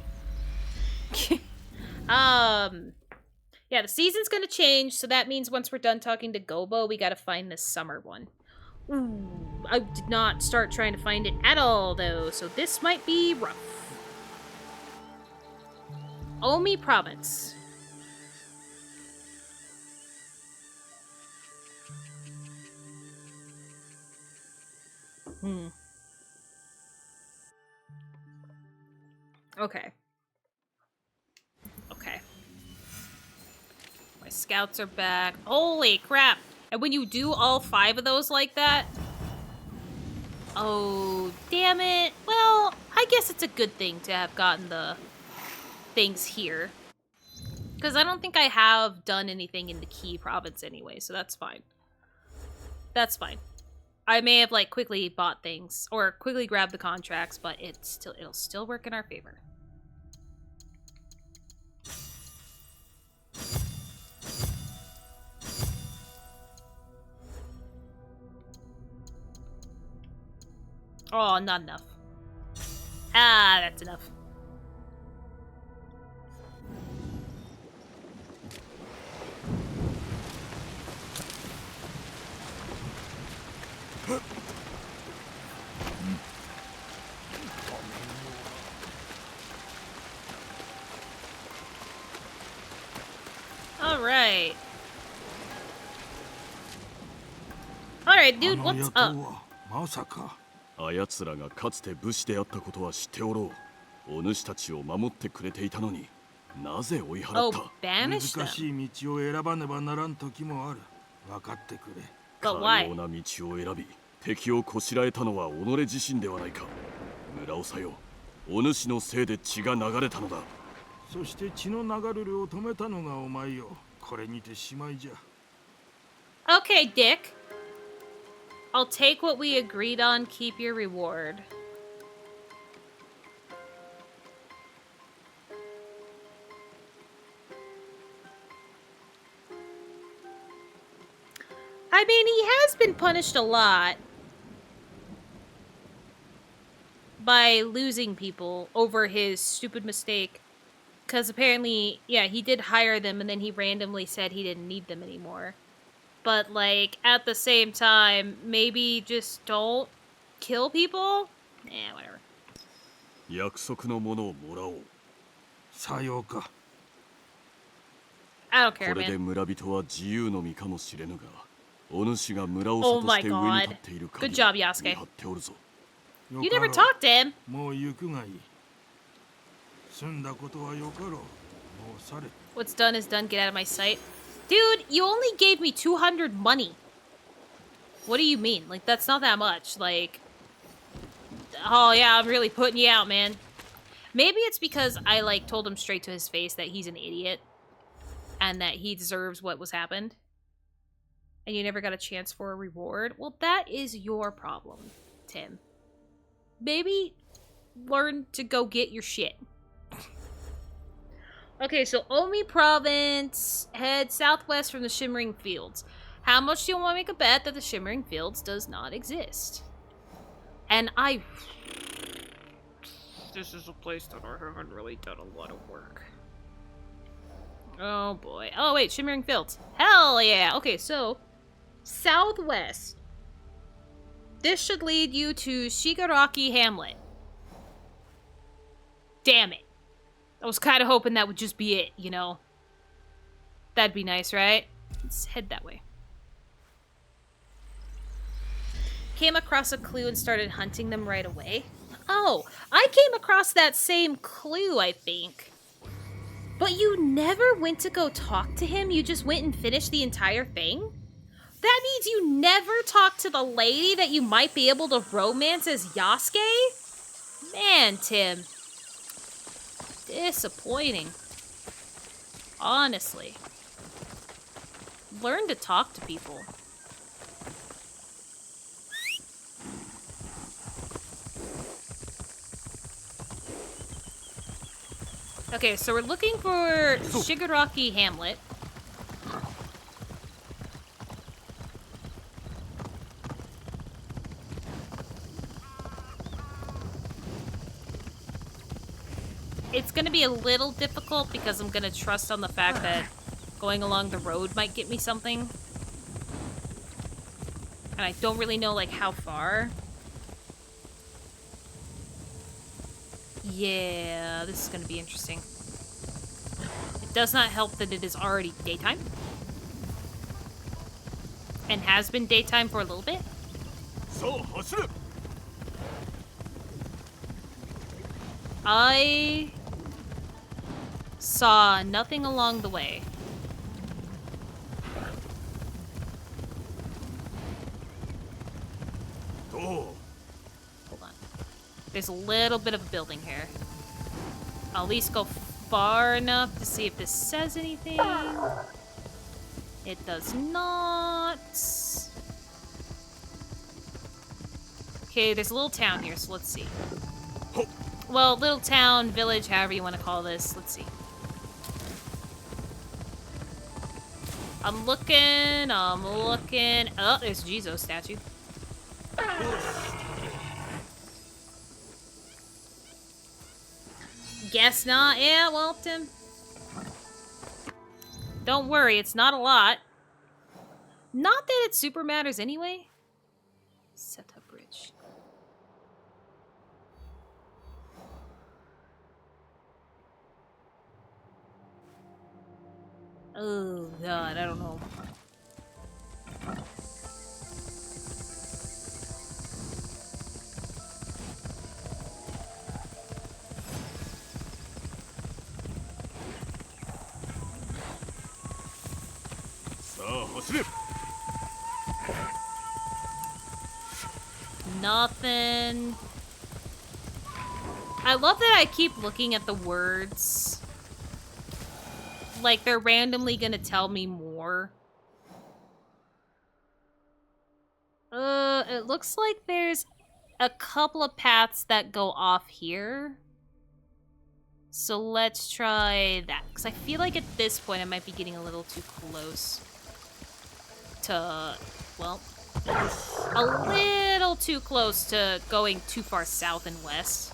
Yeah, the season's gonna change, so that means once we're done talking to Gobo, we gotta find this summer one. Ooh, I did not start trying to find it at all, though, so this might be rough. Omi Province. Okay. Okay. My scouts are back. Holy crap! And when you do all 5 of those like that... Oh, damn it. Well, I guess it's a good thing to have gotten the things here. Because I don't think I have done anything in the Key province anyway, so that's fine. That's fine. I may have, like, quickly bought things, or quickly grabbed the contracts, but it'll still work in our favor. Oh, not enough. Ah, that's enough. Alright. Alright, dude, what's up? まさかあやつらがかつて武士であったことは知っておろう。お主たちを守ってくれていたのに、なぜ追い払った？ Oh, banish 難し them. い道を選ばねばならん時もある。分かってくれ。 But か why? ような道を選び、敵をこしらえたのは己自身ではないか。村長よ、お主のせいで血が流れたのだ。そして血の流れるを止めたのがお前よ。これにてしまいじゃ。 Okay, Dick. I'll take what we agreed on, keep your reward. I mean, he has been punished a lot by losing people over his stupid mistake. Because apparently, yeah, he did hire them and then he randomly said he didn't need them anymore. But, like, at the same time, maybe just don't kill people? Whatever. 約束のものをもらおう。さようか。 I don't こ care, れで man. 村人は自由の身かもしれぬが、お主が村長として上に立っている限り Good job, Yasuke. 見張っておるぞ。 You never talked to him. もう行くがいい。済んだことはよかろう。もうされ。 What's done is done. Get out of my sight. Dude, you only gave me 200 money. What do you mean? Like, that's not that much. Like, oh yeah, I'm really putting you out, man. Maybe it's because I, like, told him straight to his face that he's an idiot. And that he deserves what was happened. And you never got a chance for a reward. Well, that is your problem, Tim. Maybe learn to go get your shit. Okay, so Omi Province, head southwest from the Shimmering Fields. How much do you want to make a bet that the Shimmering Fields does not exist? And this is a place that I haven't really done a lot of work. Oh boy. Oh wait, Shimmering Fields. Hell yeah! Okay, so southwest. This should lead you to Shigaraki Hamlet. Damn it. I was kind of hoping that would just be it, you know? That'd be nice, right? Let's head that way. came across a clue and started hunting them right away. Oh, I came across that same clue, I think. But you never went to go talk to him? You just went and finished the entire thing? That means you never talked to the lady that you might be able to romance as Yasuke? Man, Tim. Disappointing. Honestly. Learn to talk to people. Okay, so we're looking for Shigaraki Hamlet. It's gonna be a little difficult because I'm gonna trust on the fact that going along the road might get me something. And I don't really know, like, how far. Yeah, this is gonna be interesting. It does not help that it is already daytime. And has been daytime for a little bit. I saw nothing along the way. Hold on. There's a little bit of a building here. I'll at least go far enough to see if this says anything. It does not. Okay, there's a little town here, so let's see. Well, little town, village, however you want to call this. Let's see. I'm looking. Oh, there's a Jesus statue. Guess not. Yeah, well, Tim. Don't worry, it's not a lot. Not that it super matters anyway. Set up bridge. Oh, God, I don't know. Nothing. I love that I keep looking at the words. Like they're randomly gonna tell me more. It looks like there's a couple of paths that go off here. So let's try that. Because I feel like at this point I might be getting a little too close to, well, a little too close to going too far south and west.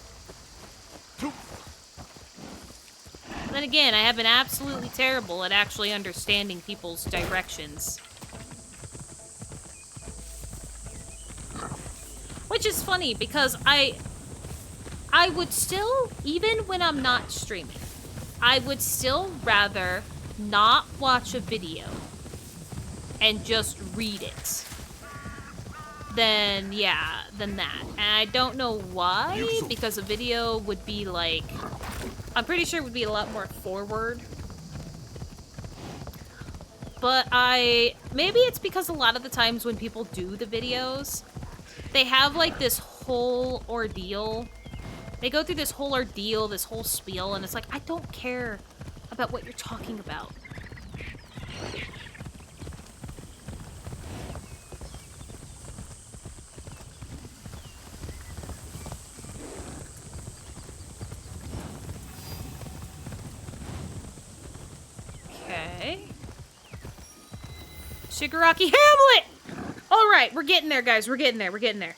Then again, I have been absolutely terrible at actually understanding people's directions. Which is funny because I would still, even when I'm not streaming, I would still rather not watch a video and just read it than that. And I don't know why, because a video would be like, I'm pretty sure it would be a lot more forward. But maybe it's because a lot of the times when people do the videos, they have like this whole ordeal. They go through this whole ordeal, this whole spiel, and it's like, I don't care about what you're talking about. Okay. Shigaraki Hamlet! Alright, we're getting there, guys. We're getting there.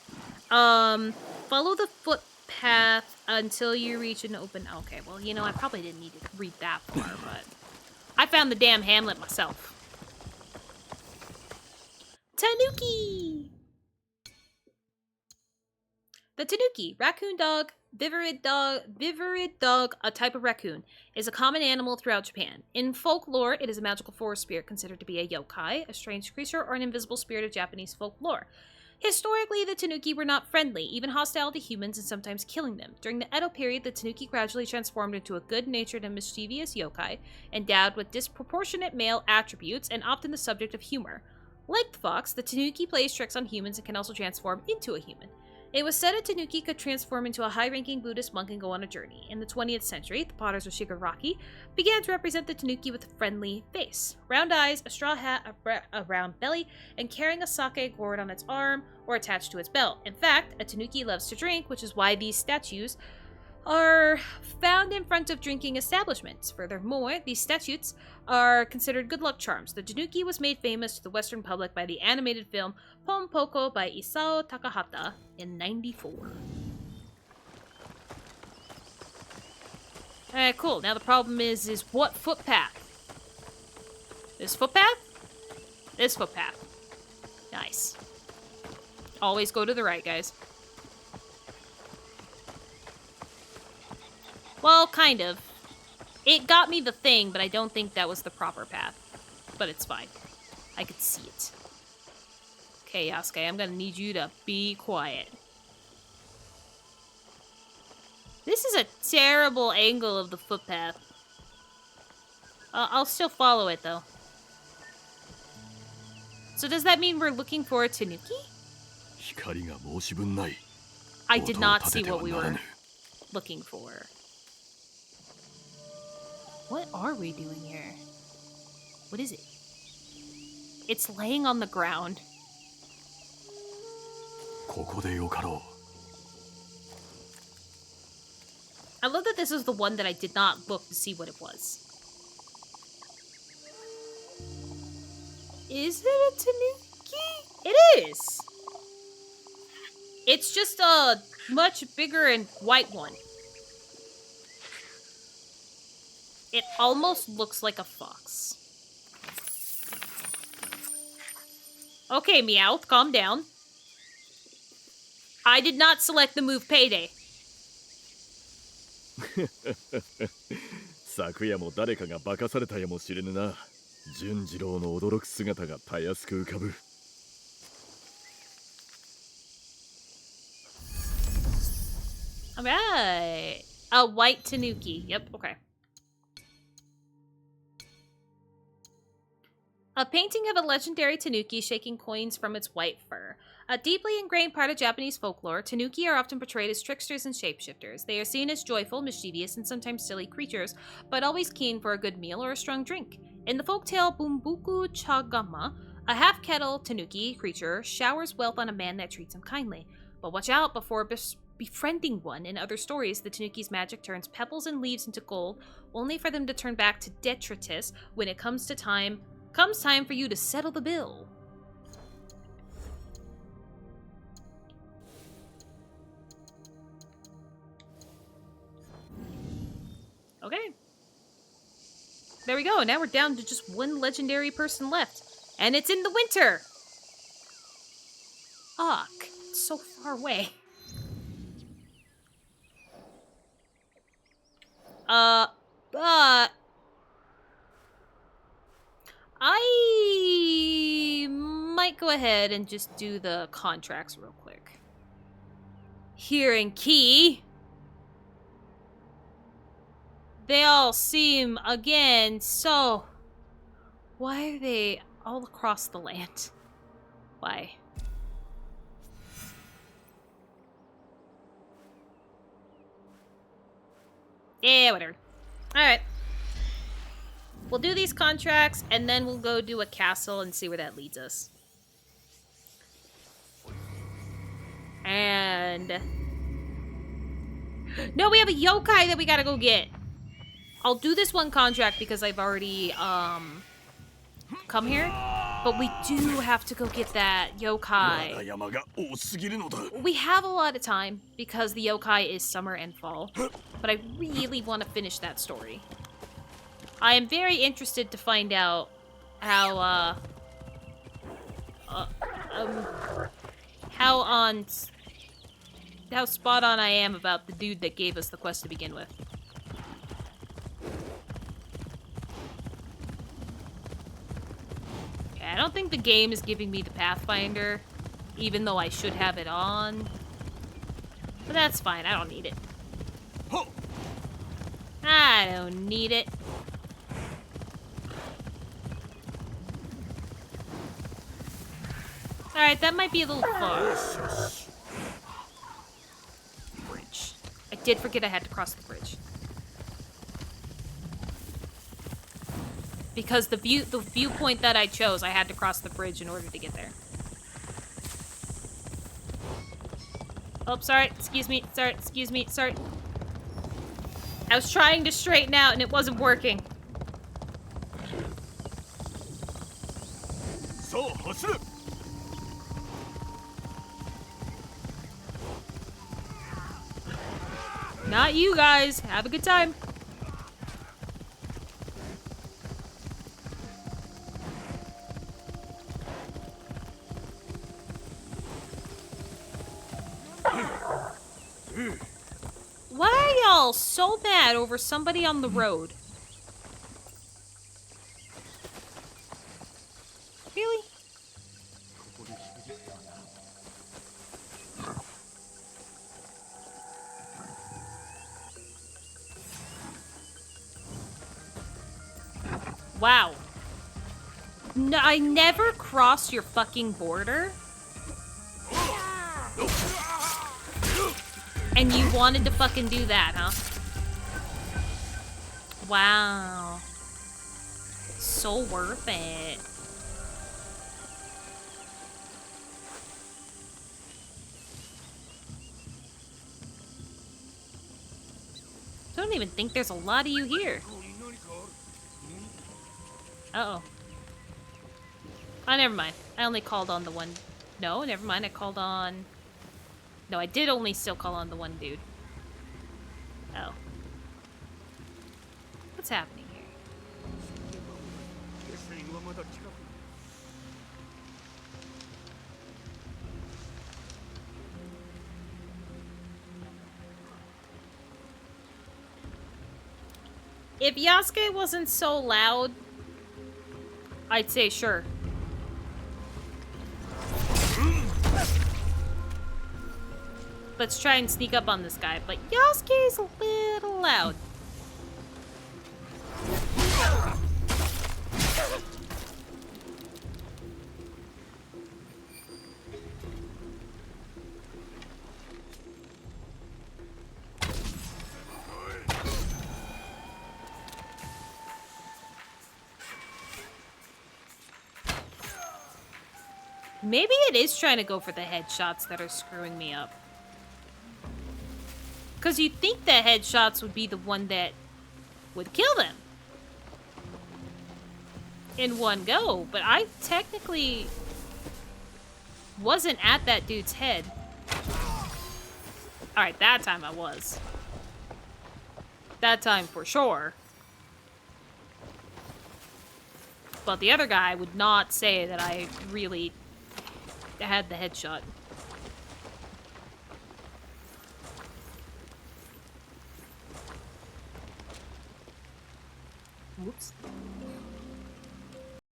Follow the footpath until you reach an open... Okay, well, you know, I probably didn't need to read that far, but... I found the damn hamlet myself. Tanuki! The tanuki, raccoon dog, vivid dog, a type of raccoon, is a common animal throughout Japan. In folklore, it is a magical forest spirit considered to be a yokai, a strange creature, or an invisible spirit of Japanese folklore. Historically, the Tanuki were not friendly, even hostile to humans and sometimes killing them. During the Edo period, the Tanuki gradually transformed into a good-natured and mischievous yokai, endowed with disproportionate male attributes and often the subject of humor. Like the fox, the Tanuki plays tricks on humans and can also transform into a human. It was said a Tanuki could transform into a high-ranking Buddhist monk and go on a journey. In the 20th century, the potters of Shigaraki began to represent the Tanuki with a friendly face. Round eyes, a straw hat, a round belly, and carrying a sake gourd on its arm or attached to its belt. In fact, a Tanuki loves to drink, which is why these statues are found in front of drinking establishments. Furthermore, these statues are considered good luck charms. The Tanuki was made famous to the Western public by the animated film Pon Poko by Isao Takahata in '94. Alright, cool. Now the problem is what footpath? This footpath? This footpath. Nice. Always go to the right, guys. Well, kind of. It got me the thing, but I don't think that was the proper path. But it's fine. I could see it. Okay, Yasuke, I'm gonna need you to be quiet. This is a terrible angle of the footpath. I'll still follow it, though. So does that mean we're looking for a Tanuki? 光が申し分ない。 I did 音を not 立て see ては what we なら were ぬ。 looking for. What are we doing here? What is it? It's laying on the ground. ここでよかろ I love that this is the one that I did not look to see what it was. Is it a Tanuki? It is! It's just a much bigger and white one. It almost looks like a fox. Okay, Meowth, calm down. I did not select the move Payday. 昨夜も誰かが化かされたやもしれぬな。純次郎の驚く姿がたやすく浮かぶ。Alright. A white Tanuki. Yep, okay. A painting of a legendary Tanuki shaking coins from its white fur. A deeply ingrained part of Japanese folklore, Tanuki are often portrayed as tricksters and shapeshifters. They are seen as joyful, mischievous, and sometimes silly creatures, but always keen for a good meal or a strong drink. In the folktale Bumbuku Chagama, a half-kettle Tanuki creature showers wealth on a man that treats him kindly. But watch out before befriending one. In other stories, the Tanuki's magic turns pebbles and leaves into gold, only for them to turn back to detritus when it comes time for you to settle the bill. Okay. There we go. Now we're down to just one legendary person left. And it's in the winter! Fuck. It's so far away. I might go ahead and just do the contracts real quick. Here in Key, they all seem, again, so... Why are they all across the land? Why? Yeah, whatever. Alright. We'll do these contracts, and then we'll go do a castle and see where that leads us. And... No, we have a yokai that we gotta go get. I'll do this one contract because I've already, come here. But we do have to go get that yokai. 山が多すぎるのだ。 We have a lot of time because the yokai is summer and fall. But I really want to finish that story. I am very interested to find out how, how spot on I am about the dude that gave us the quest to begin with. Okay, I don't think the game is giving me the Pathfinder Even though I should have it on. But that's fine, I don't need it. I don't need it. Alright, that might be a little far. Bridge. I did forget I had to cross the bridge. Because the viewpoint that I chose, I had to cross the bridge in order to get there. Oh, sorry. Excuse me. Sorry. Excuse me. Sorry. I was trying to straighten out and it wasn't working. So, hustle! Not you guys. Have a good time. Why are y'all so mad over somebody on the road? Really? Wow. No, I never crossed your fucking border. And you wanted to fucking do that, huh? Wow. So worth it. I don't even think there's a lot of you here. Uh-oh. Oh, never mind. I only called on the one... No, never mind. I called on... No, I did only still call on the one dude. Oh. What's happening here? If Yasuke wasn't so loud, I'd say sure. Let's try and sneak up on this guy, but Yasuke's a little loud. Maybe it is trying to go for the headshots that are screwing me up. Because you'd think the headshots would be the one that would kill them in one go, but I technically wasn't at that dude's head. Alright, that time I was. That time for sure. But the other guy would not say that I really had the headshot. Whoops.